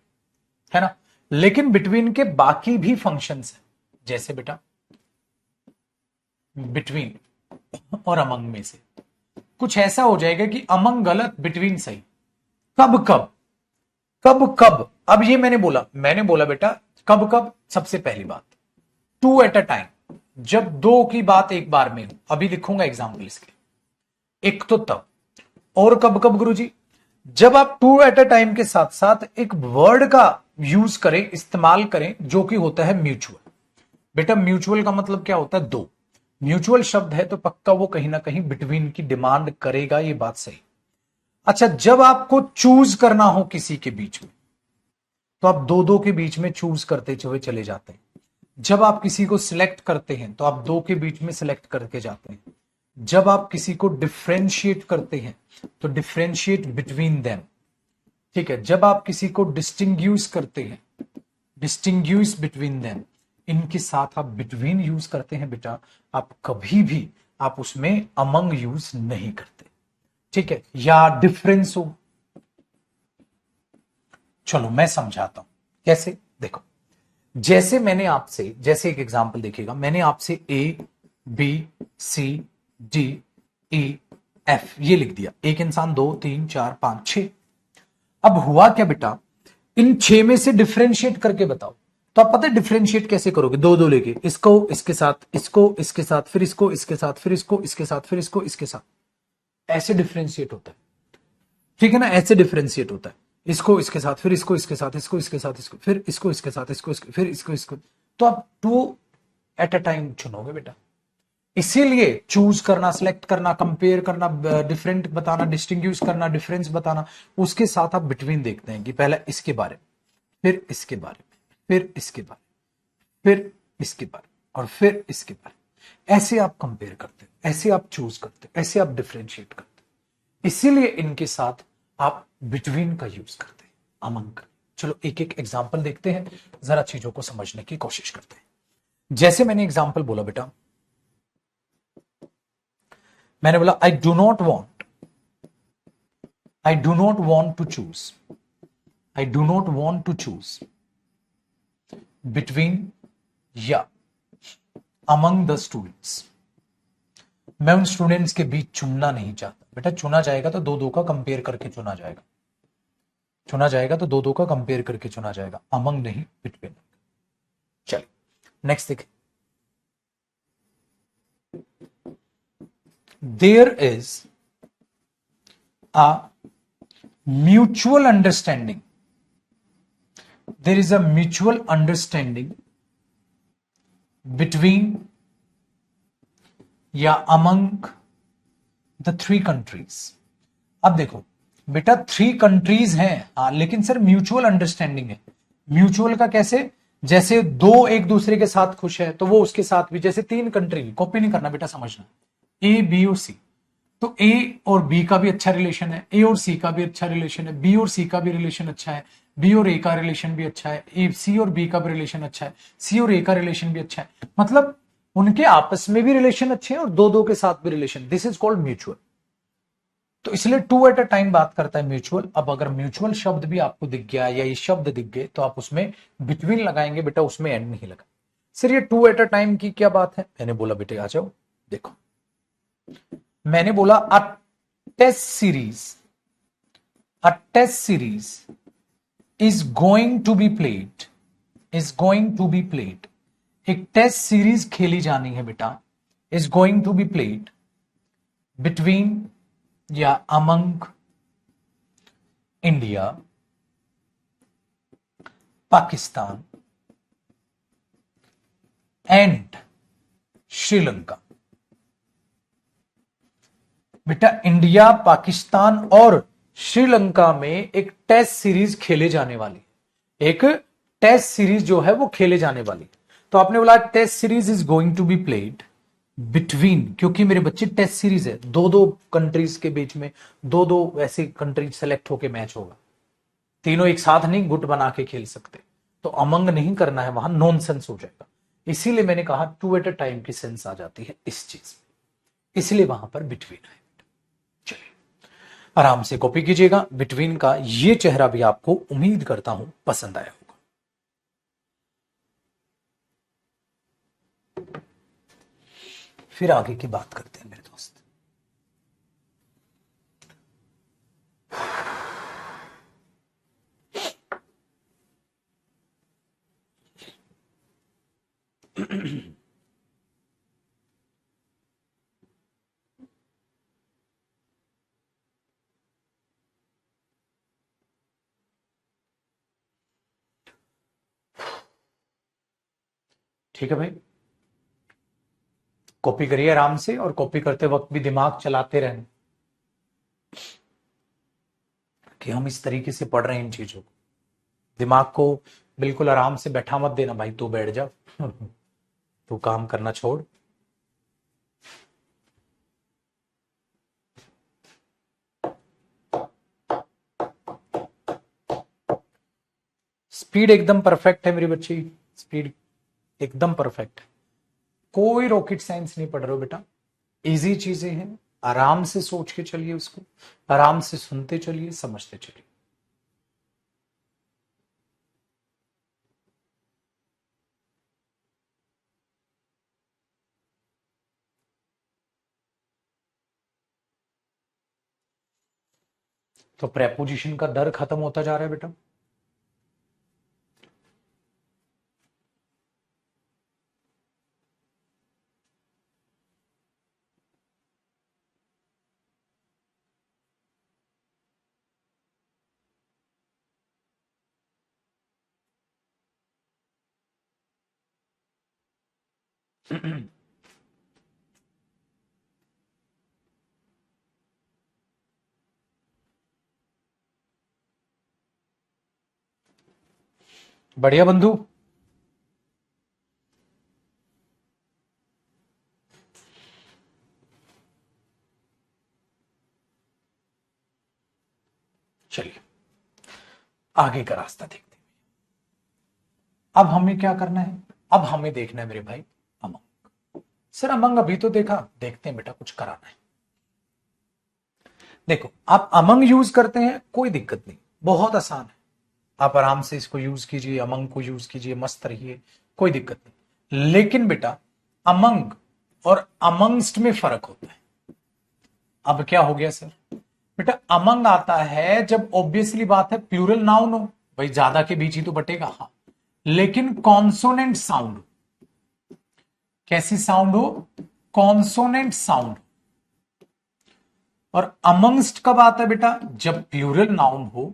है ना, लेकिन बिटवीन के बाकी भी फंक्शंस हैं, जैसे बेटा बिटवीन और अमंग में से कुछ ऐसा हो जाएगा कि अमंग गलत, बिटवीन सही। कब कब, कब कब, अब ये मैंने बोला बेटा कब कब, सबसे पहली बात टू एट अ टाइम, जब दो की बात एक बार में हो, अभी लिखूंगा एग्जाम्पल इसके, एक तो तब, और कब कब गुरुजी, जब आप टू एट अ टाइम के साथ साथ एक वर्ड का यूज करें, इस्तेमाल करें, जो कि होता है म्यूचुअल। बेटा म्यूचुअल का मतलब क्या होता है? दो। म्यूचुअल शब्द है तो पक्का वो कहीं ना कहीं बिटवीन की डिमांड करेगा, ये बात सही। अच्छा, जब आपको चूज करना हो किसी के बीच में, तो आप दो दो के बीच में चूज करते हुए चले जाते हैं। जब आप किसी को सिलेक्ट करते हैं तो आप दो के बीच में सिलेक्ट करके जाते हैं। जब आप किसी को डिफ्रेंशिएट करते हैं तो डिफ्रेंशिएट बिटवीन देम। ठीक है, जब आप किसी को डिस्टिंग्यूश करते हैं, डिस्टिंग्यूश बिटवीन देम, इनके साथ आप बिटवीन यूज करते हैं बेटा, आप कभी भी आप उसमें अमंग यूज नहीं करते। ठीक है, या डिफरेंस हो। चलो मैं समझाता हूं कैसे। देखो, जैसे मैंने आपसे, जैसे एक एग्जांपल देखिएगा, मैंने आपसे A B C D E F ये लिख दिया, एक इंसान, दो तीन चार पांच छह। अब हुआ क्या बेटा, इन छह में से डिफ्रेंशिएट करके बताओ। तो आप पता है डिफ्रेंशिएट कैसे करोगे? दो दो लेके, इसको इसके साथ, इसको इसके साथ, फिर इसको इसके साथ, फिर इसको इसके साथ, फिर इसको इसके साथ, ऐसे डिफ्रेंशिएट होता है। ठीक है ना, ऐसे डिफ्रेंशिएट होता है। इसको इसके साथ, फिर इसको इसके साथ, इसको इसके साथ, इसको फिर इसको इसके साथ, इसको इसके, फिर इसको। तो आप टू एट अ टाइम चुनोगे बेटा। इसीलिए चूज करना, सिलेक्ट करना, कंपेयर करना, डिफरेंट बताना, डिस्टिंग्विश करना, डिफरेंस बताना, उसके साथ आप बिटवीन देखते हैं कि पहले इसके बारे में, फिर इसके बारे में, फिर इसके बारे में, फिर इसके बारे में, और फिर इसके बारे में। ऐसे आप कंपेयर करते हैं, ऐसे आप चूज करते हैं, ऐसे आप डिफरेंशिएट करते हैं। इसीलिए इनके साथ आप बिटवीन का यूज करते हैं, अमंग का। चलो एक एक एग्जाम्पल देखते हैं, जरा चीजों को समझने की कोशिश करते हैं। जैसे मैंने एग्जाम्पल बोला बेटा, मैंने बोला I do not want to choose, I do not want to choose between या अमंग द स्टूडेंट्स। मैं उन स्टूडेंट्स के बीच चुनना नहीं चाहता। बेटा चुना जाएगा तो दो दो का कंपेयर करके चुना जाएगा, चुना जाएगा तो दो दो का कंपेयर करके चुना जाएगा, अमंग नहीं, बिटवीन। चलिए नेक्स्ट देखिए, there is a mutual understanding, there is a mutual understanding between या among the three countries। अब देखो बेटा, थ्री कंट्रीज हैं, लेकिन सर म्यूचुअल अंडरस्टैंडिंग है। म्यूचुअल का कैसे? जैसे दो एक दूसरे के साथ खुश है तो वो उसके साथ भी, जैसे तीन कंट्री, कॉपी नहीं करना बेटा, समझना, ए बी और सी। तो ए और बी का भी अच्छा रिलेशन है, ए और सी का भी अच्छा रिलेशन है, बी और सी का भी रिलेशन अच्छा है, बी और ए का रिलेशन भी अच्छा है, ए सी और बी का भी रिलेशन अच्छा है, सी और ए का रिलेशन भी अच्छा है। मतलब उनके आपस में भी रिलेशन अच्छे हैं और दो दो के साथ भी relation. This is called mutual. तो इसलिए टू एट अ टाइम बात करता है म्यूचुअल। अब अगर म्यूचुअल शब्द भी आपको दिख गया या ये शब्द दिख गए तो आप उसमें बिटवीन लगाएंगे बेटा, उसमें एंड नहीं लगा। सर ये टू एट अ टाइम की क्या बात है? मैंने बोला बेटे आ जाओ, देखो मैंने बोला a test series, a test series is going to be played, is going to be played. एक टेस्ट सीरीज खेली जानी है बेटा, is going to be played between या among India, Pakistan and Sri. बेटा इंडिया, पाकिस्तान और श्रीलंका में एक टेस्ट सीरीज खेले जाने वाली, एक टेस्ट सीरीज जो है वो खेले जाने वाली। तो आपने बोला test series is going to be played between, क्योंकि मेरे बच्चे टेस्ट सीरीज है, दो दो कंट्रीज के बीच में दो दो ऐसे कंट्रीज सेलेक्ट होके मैच होगा, तीनों एक साथ नहीं गुट बना के खेल सकते। तो अमंग नहीं करना है, वहां नॉनसेंस हो जाएगा। इसीलिए मैंने कहा टू एट अ टाइम की सेंस आ जाती है इस चीज में, इसलिए वहां पर बिटवीन है। चलिए आराम से कॉपी कीजिएगा। बिटवीन का ये चेहरा भी आपको उम्मीद करता हूं पसंद आया होगा। फिर आगे की बात करते हैं मेरे दोस्त। ठीक है भाई, कॉपी करिए आराम से, और कॉपी करते वक्त भी दिमाग चलाते रहना कि हम इस तरीके से पढ़ रहे हैं इन चीजों को। दिमाग को बिल्कुल आराम से बैठा मत देना भाई, तू बैठ जा तू काम करना छोड़। स्पीड एकदम परफेक्ट है मेरी बच्ची, स्पीड एकदम परफेक्ट है। कोई रॉकेट साइंस नहीं पढ़ रहे हो बेटा, इजी चीजें हैं, आराम से सोच के चलिए, उसको आराम से सुनते चलिए, समझते चलिए। तो प्रेपोजिशन का दर खत्म होता जा रहा है बेटा। बढ़िया बंधु। चलिए आगे का रास्ता देखते हैं। अब हमें क्या करना है, अब हमें देखना है मेरे भाई अमंग। सर अमंग अभी तो देखा, देखते हैं बेटा कुछ कराना है। देखो आप अमंग यूज करते हैं, कोई दिक्कत नहीं, बहुत आसान है, आप आराम से इसको यूज कीजिए, अमंग को यूज कीजिए, मस्त रहिए, कोई दिक्कत नहीं। लेकिन बेटा अमंग और अमंगस्ट में फर्क होता है। अब क्या हो गया सर, बेटा अमंग आता है जब ऑब्वियसली बात है प्लूरल नाउन हो, भाई ज्यादा के बीच ही तो बटेगा, हाँ, लेकिन कॉन्सोनेंट साउंड, कैसी साउंड हो, कॉन्सोनेंट साउंड। और अमंगस्ट कब आता है बेटा, जब प्लूरल नाउन हो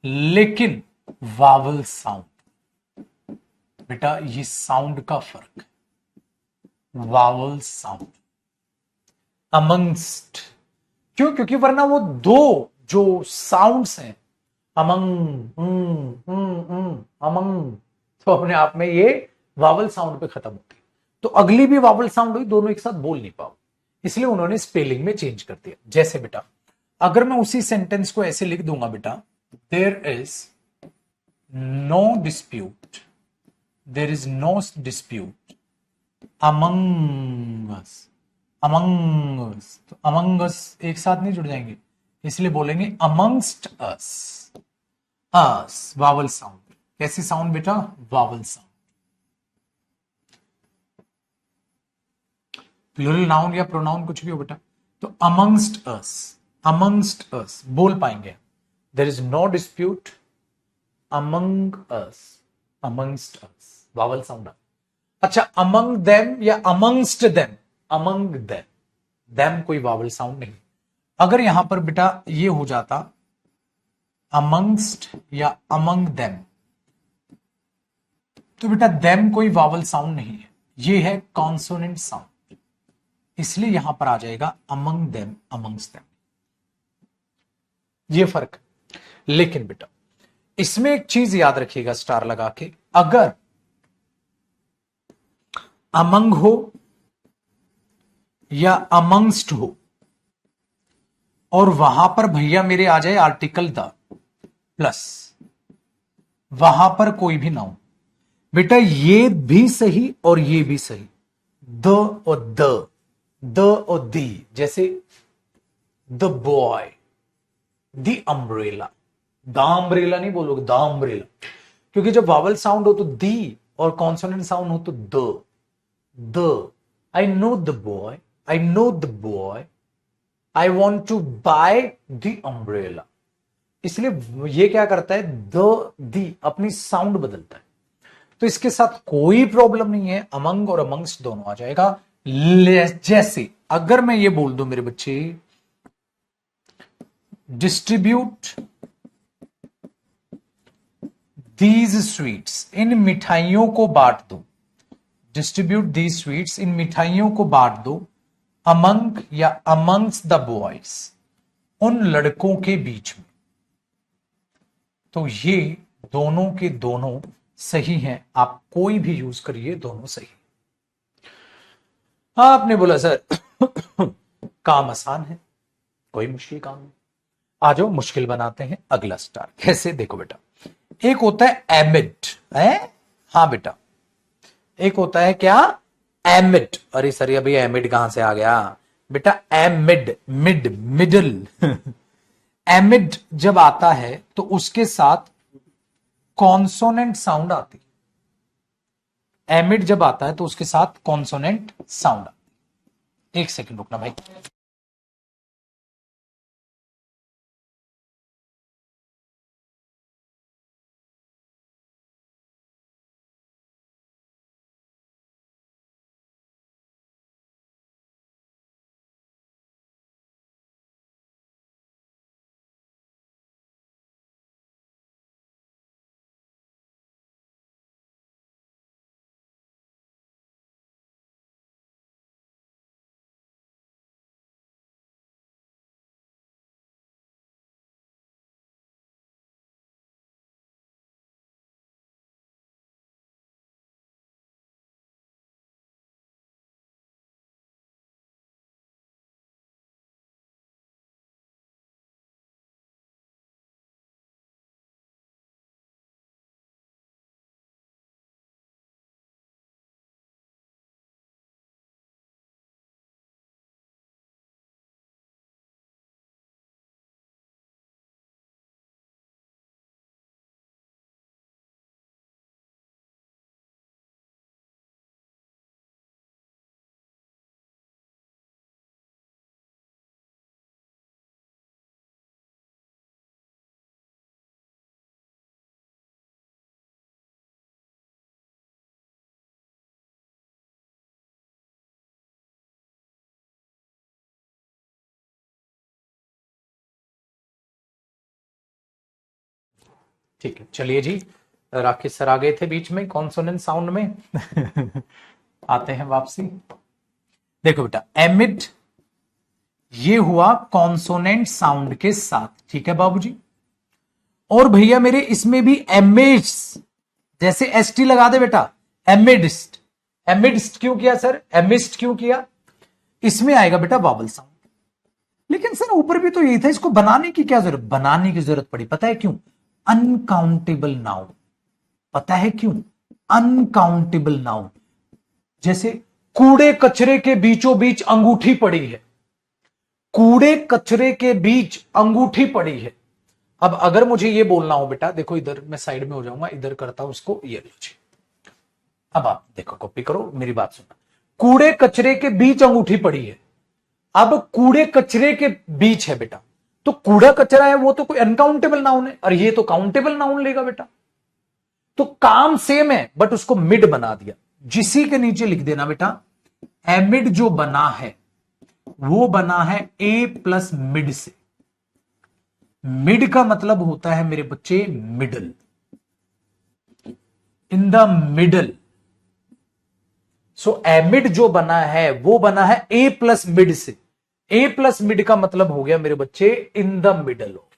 लेकिन वावल साउंड। बेटा ये साउंड का फर्क है, वावल साउंड अमंगस्ट। क्यों, क्योंकि वरना वो दो जो साउंड्स हैं अमंग अमंग, तो अपने आप में ये वावल साउंड पे खत्म होती, तो अगली भी वावल साउंड हुई, दोनों एक साथ बोल नहीं पाओ, इसलिए उन्होंने स्पेलिंग में चेंज कर दिया। जैसे बेटा अगर मैं उसी सेंटेंस को ऐसे लिख दूंगा बेटा, there is no dispute, there is no dispute among us, among us, तो अमंग अस एक साथ नहीं जुड़ जाएंगे, इसलिए बोलेंगे amongst us, us vowel sound. कैसी साउंड बेटा, वावल साउंड। प्लूरल नाउन या प्रोनाउन कुछ भी हो बेटा, तो अमंगस्ट अस बोल पाएंगे, there is no dispute among us, amongst us vowel sound. अच्छा अमंग देम या amongst them, among them, them कोई वावल साउंड नहीं। अगर यहां पर बेटा ये हो जाता अमंगस्ट या अमंग देम, तो बेटा देम कोई वावल साउंड नहीं है, ये है कॉन्सोनेंट साउंड, इसलिए यहां पर आ जाएगा अमंग देम, अमंगस्ट देम, ये फर्क। लेकिन बेटा इसमें एक चीज याद रखिएगा स्टार लगा के, अगर अमंग हो या अमंगस्ट हो और वहां पर भैया मेरे आ जाए आर्टिकल द प्लस, वहां पर कोई भी नाउन, बेटा ये भी सही और ये भी सही, द और द और दी, जैसे the boy, the umbrella, the umbrella नहीं बोलोगे, द अम्ब्रेला, क्योंकि जब वावल साउंड हो तो दी और कॉन्सोनेंट साउंड हो तो the, I know the boy, I know the boy, I want to buy the umbrella, इसलिए ये क्या करता है, दी अपनी साउंड बदलता है, तो इसके साथ कोई प्रॉब्लम नहीं है, अमंग और अमंगस्ट दोनों आ जाएगा। जैसे अगर मैं ये बोल दूं मेरे बच्चे, डिस्ट्रीब्यूट दीज स्वीट्स, इन मिठाइयों को बांट दो, डिस्ट्रीब्यूट दी स्वीट्स, इन मिठाइयों को बांट दो, अमंग या अमंग्स द बॉयज, उन लड़कों के बीच में। तो ये दोनों के दोनों सही हैं, आप कोई भी यूज करिए, दोनों सही। आपने बोला सर काम आसान है, कोई मुश्किल काम नहीं। आ जाओ मुश्किल बनाते हैं। अगला स्टार कैसे, देखो बेटा, एक होता है एमिड है, हाँ बेटा, एक होता है क्या, एमिड। अरे सर अभी एमिड कहां से आ गया बेटा, एमिड, मिड, मिडल एमिड जब आता है तो उसके साथ कॉन्सोनेंट साउंड आती। एमिड जब आता है तो उसके साथ कॉन्सोनेंट साउंड आती। एक सेकंड रुकना भाई। ठीक है चलिए जी, राकेश सर आ गए थे बीच में कॉन्सोनेंट साउंड में आते हैं वापसी। देखो बेटा एमिड ये हुआ कॉन्सोनेंट साउंड के साथ, ठीक है बाबूजी। और भैया मेरे इसमें भी एमिड्स, जैसे एसटी लगा दे बेटा, एमिडिस्ट। एमिडिस्ट क्यों किया सर, एमिस्ट क्यों किया, इसमें आएगा बेटा वावल साउंड। लेकिन सर ऊपर भी तो यही था, इसको बनाने की क्या जरूरत, बनाने की जरूरत पड़ी, पता है क्यों, अनकाउंटेबल नाउन। पता है क्यों, अनकाउंटेबल नाउन। जैसे कूड़े कचरे के बीचों बीच अंगूठी पड़ी है, कूड़े कचरे के बीच अंगूठी पड़ी है। अब अगर मुझे ये बोलना हो बेटा, देखो इधर मैं साइड में हो जाऊंगा, इधर करता हूं उसको, ये लीजिए। अब आप देखो कॉपी करो, मेरी बात सुनना। कूड़े कचरे के बीच अंगूठी पड़ी है। अब कूड़े कचरे के बीच है बेटा, तो कूड़ा कचरा है वो तो कोई अनकाउंटेबल नाउन है, और ये तो काउंटेबल नाउन लेगा बेटा। तो काम सेम है बट उसको मिड बना दिया। जिसी के नीचे लिख देना बेटा, एमिड जो बना है वो बना है ए प्लस मिड से। मिड का मतलब होता है मेरे बच्चे मिडल, इन द मिडल। सो एमिड जो बना है वो बना है ए प्लस मिड से। ए प्लस मिड का मतलब हो गया मेरे बच्चे in the middle of,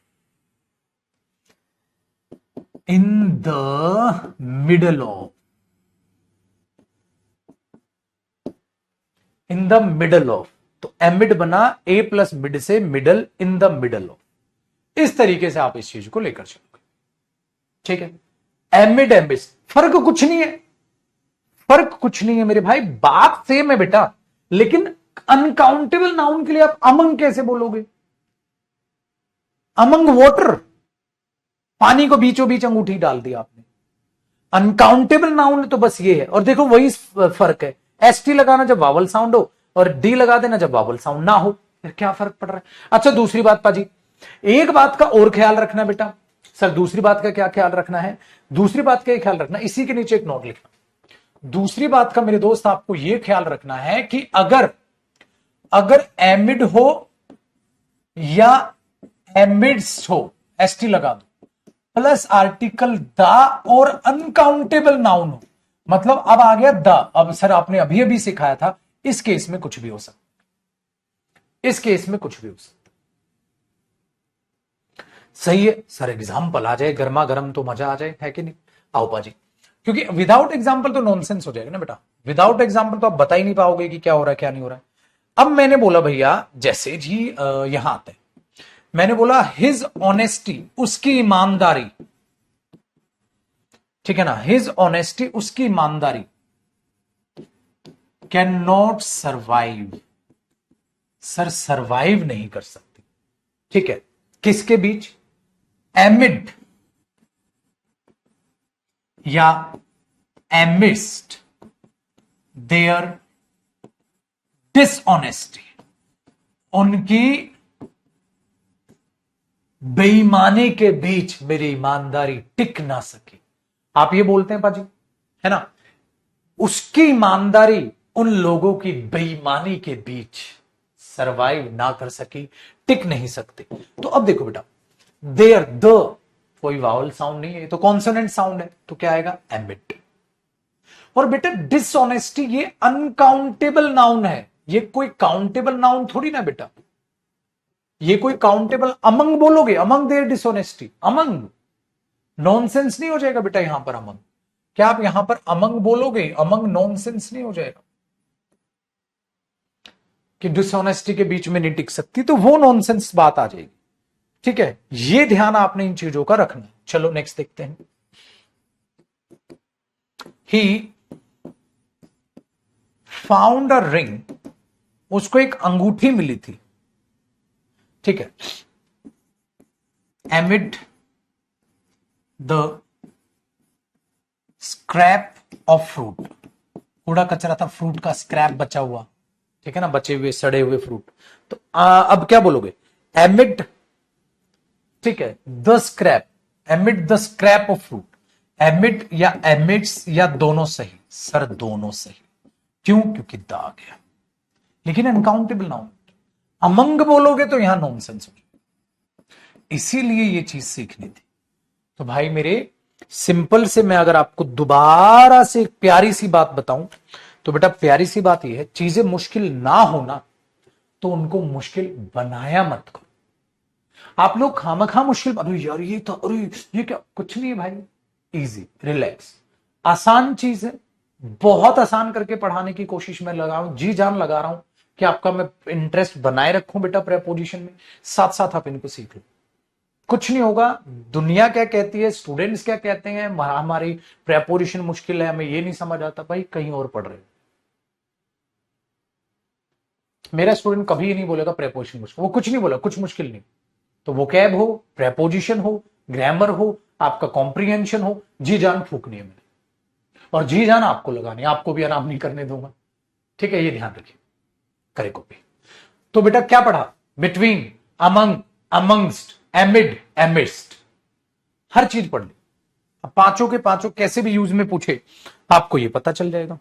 in the middle of, in the middle of. तो एमिड बना ए प्लस मिड से, middle, in the middle of. इस तरीके से आप इस चीज को लेकर चलोगे, ठीक है। एमिड एमिड फर्क कुछ नहीं है, फर्क कुछ नहीं है मेरे भाई, बात सेम है बेटा। लेकिन अनकाउंटेबल नाउन के लिए आप अमंग कैसे बोलोगे, अमंग वाटर, पानी को बीचों बीच अंगूठी डाल दिया आपने। अनकाउंटेबल नाउन तो बस ये है। और देखो वही फर्क है, एसटी लगाना जब वावल साउंड हो और डी लगा देना जब वावल साउंड ना हो, फिर क्या फर्क पड़ रहा है। अच्छा दूसरी बात पाजी, एक बात का और ख्याल रखना बेटा। सर दूसरी बात का क्या ख्याल रखना है, दूसरी बात का ख्याल रखना, इसी के नीचे एक नोट लिखना। दूसरी बात का मेरे दोस्त आपको यह ख्याल रखना है कि अगर एमिड हो या एमिड्स हो, एसटी लगा दो, प्लस आर्टिकल द और अनकाउंटेबल नाउन हो, मतलब अब आ गया द। अब सर आपने अभी अभी सिखाया था, इस केस में कुछ भी हो सकता, इस केस में कुछ भी हो सकता। सही है सर, एग्जाम्पल आ जाए गर्मा गर्म तो मजा आ जाए, है कि नहीं? आओ पाजी, क्योंकि विदाउट एग्जाम्पल तो नॉनसेंस हो जाएगा ना बेटा। विदाउट एग्जाम्पल तो आप बता ही नहीं पाओगे कि क्या हो रहा है क्या नहीं हो रहा है। अब मैंने बोला भैया, जैसे जी यहां आते हैं, मैंने बोला हिज ऑनेस्टी, उसकी ईमानदारी, ठीक है ना, हिज ऑनेस्टी, उसकी ईमानदारी, can not survive, sir survive नहीं कर सकती, ठीक है, किसके बीच? एमिड या एमिस्ट देयर डिसऑनेस्टी, उनकी बेईमानी के बीच मेरी ईमानदारी टिक ना सकी। आप ये बोलते हैं पाजी, है ना, उसकी ईमानदारी उन लोगों की बेईमानी के बीच सरवाइव ना कर सकी, टिक नहीं सकती। तो अब देखो बेटा, देयर, द कोई वावल साउंड नहीं है, ये तो कॉन्सोनेंट साउंड है, तो क्या आएगा? एमिट। और बेटा डिसऑनेस्टी ये अनकाउंटेबल नाउन है, ये कोई काउंटेबल नाउन थोड़ी ना बेटा, ये कोई काउंटेबल, अमंग बोलोगे, among their dishonesty, among nonsense नहीं हो जाएगा बेटा यहां पर अमंग? क्या आप यहां पर अमंग बोलोगे? अमंग नॉनसेंस नहीं हो जाएगा कि डिसऑनेस्टी के बीच में नहीं टिक सकती, तो वो नॉनसेंस बात आ जाएगी, ठीक है। ये ध्यान आपने इन चीजों का रखना। चलो नेक्स्ट देखते हैं। ही फाउंड अ रिंग, उसको एक अंगूठी मिली थी, ठीक है, एमिड द स्क्रैप ऑफ फ्रूट, कूड़ा कचरा था, फ्रूट का स्क्रैप बचा हुआ, ठीक है ना, बचे हुए सड़े हुए फ्रूट। तो अब क्या बोलोगे? एमिड, ठीक है, the scrap, एमिड the scrap of fruit, एमिड या एमिड्स या दोनों सही? सर दोनों सही। क्यों? क्योंकि द आ गया, लेकिन अनकाउंटेबल नाउन। अमंग बोलोगे तो यहां नॉनसेंस हो, इसीलिए ये चीज सीखनी थी। तो भाई मेरे, सिंपल से मैं अगर आपको दोबारा से एक प्यारी सी बात बताऊं, तो बेटा प्यारी सी बात यह है, चीजें मुश्किल ना होना तो उनको मुश्किल बनाया मत करो। आप लोग खामखा मुश्किल, अरे यार ये तो, अरे ये क्या, कुछ नहीं है भाई, इजी रिलैक्स, आसान चीज है, बहुत आसान करके पढ़ाने की कोशिश मैं लगा रहा हूं, जी जान लगा रहा हूं कि आपका मैं इंटरेस्ट बनाए रखूं बेटा प्रेपोजिशन में, साथ साथ आप इनको सीख लो, कुछ नहीं होगा। दुनिया क्या कहती है, स्टूडेंट्स क्या कहते हैं, हमारी प्रेपोजिशन मुश्किल है, हमें ये नहीं समझ आता, भाई कहीं और पढ़ रहे हो। मेरा स्टूडेंट कभी ये नहीं बोलेगा प्रेपोजिशन मुश्किल, वो कुछ नहीं बोला, कुछ मुश्किल नहीं। तो वोकैब हो, प्रेपोजिशन हो, ग्रामर हो, आपका कॉम्प्रिहेंशन हो, जी जान फूकनी है मैंने, और जी जान आपको लगानी है, आपको भी आराम नहीं करने दूंगा, ठीक है, ये ध्यान रखिए, करे कॉपी। तो बेटा क्या पढ़ा? बिटवीन, अमंग, अमंगस्ट, एमिड, एमिस्ट, हर चीज पढ़ ली। अब पांचों के पांचों कैसे भी यूज में पूछे आपको ये पता चल जाएगा।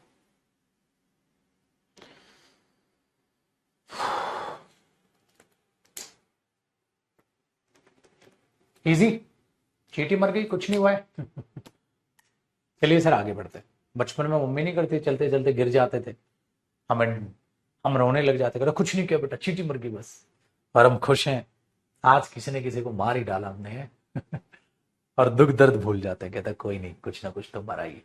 इजी, चींटी मर गई, कुछ नहीं हुआ है। चलिए सर आगे बढ़ते हैं। बचपन में मम्मी नहीं करती, चलते चलते गिर जाते थे, हमें, हम रोने लग जाते, कहते कुछ नहीं किया बेटा, चींटी मर गई बस, और हम खुश हैं, आज किसी ने किसी को मार ही डाला हमने। और दुख दर्द भूल जाते हैं, कहता कोई नहीं, कुछ ना कुछ तो मरा ही।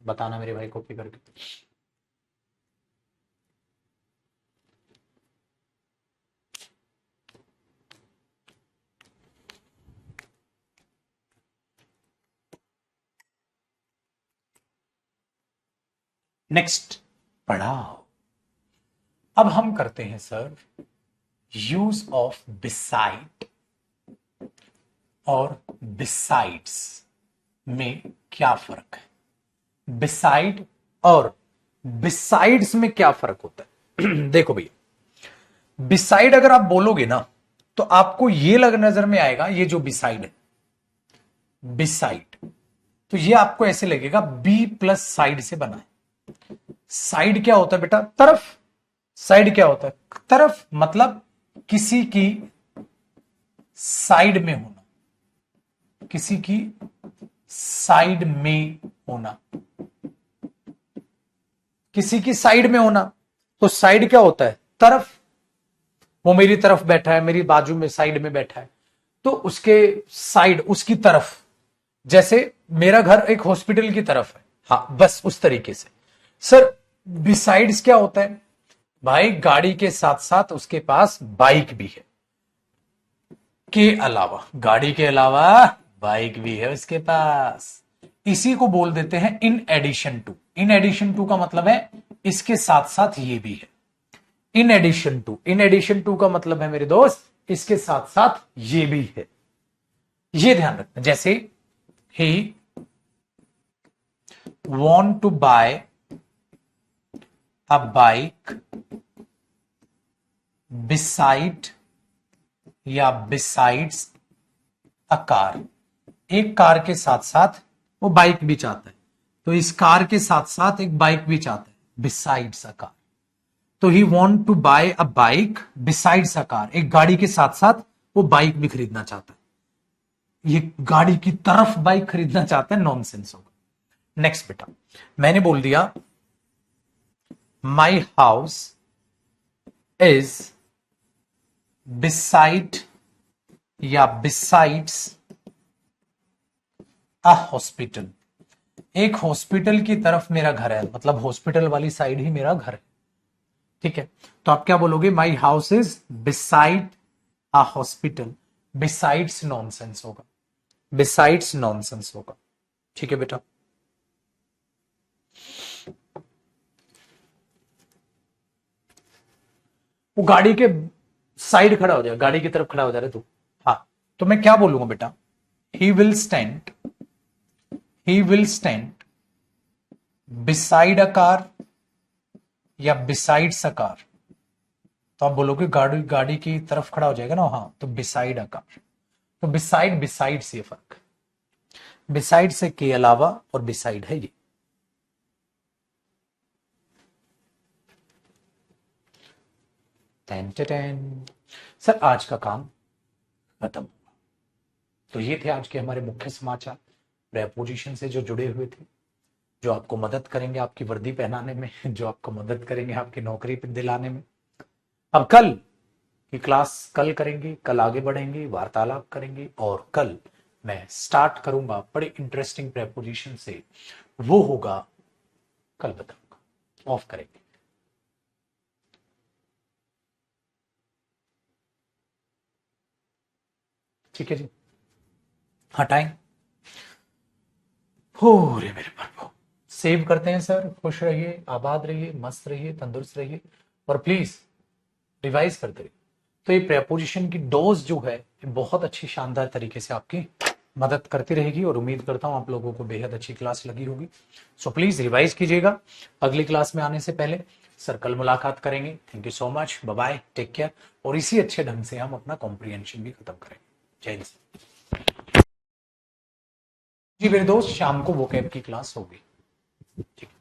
बताना मेरे भाई, कॉपी करके। नेक्स्ट पढ़ाओ। अब हम करते हैं सर यूज ऑफ बिसाइड और बिसाइड्स में क्या फर्क है? बिसाइड और बिसाइड्स में क्या फर्क होता है? देखो भैया, बिसाइड अगर आप बोलोगे ना तो आपको ये लग नजर में आएगा, ये जो बिसाइड है, बिसाइड, तो ये आपको ऐसे लगेगा बी प्लस साइड से बना है। साइड क्या होता है बेटा? तरफ। साइड क्या होता है? तरफ, मतलब किसी की साइड में होना, किसी की साइड में होना, किसी की साइड में होना। तो साइड क्या होता है? तरफ। वो मेरी तरफ बैठा है, मेरी बाजू में साइड में बैठा है, तो उसके साइड, उसकी तरफ। जैसे मेरा घर एक हॉस्पिटल की तरफ है, हाँ बस उस तरीके से। सर बिसाइड्स क्या होता है? भाई गाड़ी के साथ साथ उसके पास बाइक भी है, के अलावा, गाड़ी के अलावा बाइक भी है उसके पास। इसी को बोल देते हैं in addition to. In addition to का मतलब है इसके साथ साथ ये भी है। In addition to, in addition to का मतलब है मेरे दोस्त इसके साथ साथ ये भी है। ये ध्यान रखना। जैसे ही want to buy a bike beside या besides a car, एक कार के साथ साथ वो बाइक भी चाहता है, तो इस कार के साथ साथ एक बाइक भी चाहता है, besides a car। तो ही want to buy a bike besides a car, एक गाड़ी के साथ साथ वो बाइक भी खरीदना चाहता है। ये गाड़ी की तरफ बाइक खरीदना चाहता है, नॉनसेंस होगा। नेक्स्ट बेटा, मैंने बोल दिया माई हाउस इज बिसाइड या बिसाइड्स अ हॉस्पिटल, एक हॉस्पिटल की तरफ मेरा घर है, मतलब हॉस्पिटल वाली साइड ही मेरा घर है। ठीक है, तो आप क्या बोलोगे? My house is beside a hospital. Besides nonsense होगा, बिसाइड्स नॉनसेंस होगा। ठीक है बेटा, वो गाड़ी के साइड खड़ा हो जाए, गाड़ी की तरफ खड़ा हो जा रहा है तू, हाँ, तो मैं क्या बोलूंगा बेटा? He will stand, he will stand beside a car या बिसाइड्स अ कार। तो आप बोलोगे गाड़ी, गाड़ी की तरफ खड़ा हो जाएगा ना, हाँ, तो बिसाइड अ कार। तो बिसाइड, बिसाइड से फर्क, बिसाइड से के अलावा और बिसाइड है ये। Ten ten. सर आज का काम खत्म हुआ। तो ये थे आज के हमारे मुख्य समाचार, प्रेपोजिशन से जो जुड़े हुए थे, जो आपको मदद करेंगे आपकी वर्दी पहनाने में, जो आपको मदद करेंगे आपकी नौकरी पे दिलाने में। अब कल की क्लास कल करेंगे, कल आगे बढ़ेंगे, वार्तालाप करेंगे, और कल मैं स्टार्ट करूंगा बड़े इंटरेस्टिंग प्रेपोजिशन से। वो होगा कल बताऊंगा। ऑफ करेंगे। ठीक है जी, हटाएं। हो रे मेरे प्रभु, सेव करते हैं सर। खुश रहिए, आबाद रहिए, मस्त रहिए, तंदुरुस्त रहिए, और प्लीज रिवाइज करते रहिए। तो ये प्रेपोजिशन की डोज जो है बहुत अच्छी शानदार तरीके से आपकी मदद करती रहेगी, और उम्मीद करता हूं आप लोगों को बेहद अच्छी क्लास लगी होगी। सो प्लीज रिवाइज कीजिएगा। अगली क्लास में आने से पहले सर कल मुलाकात करेंगे। Thank you so much, bye bye, take care. और इसी अच्छे ढंग से हम अपना कॉम्प्रिहेंशन भी खत्म करेंगे। जय हिंद जी मेरे दोस्त, शाम को वो कैब की क्लास होगी। ठीक है।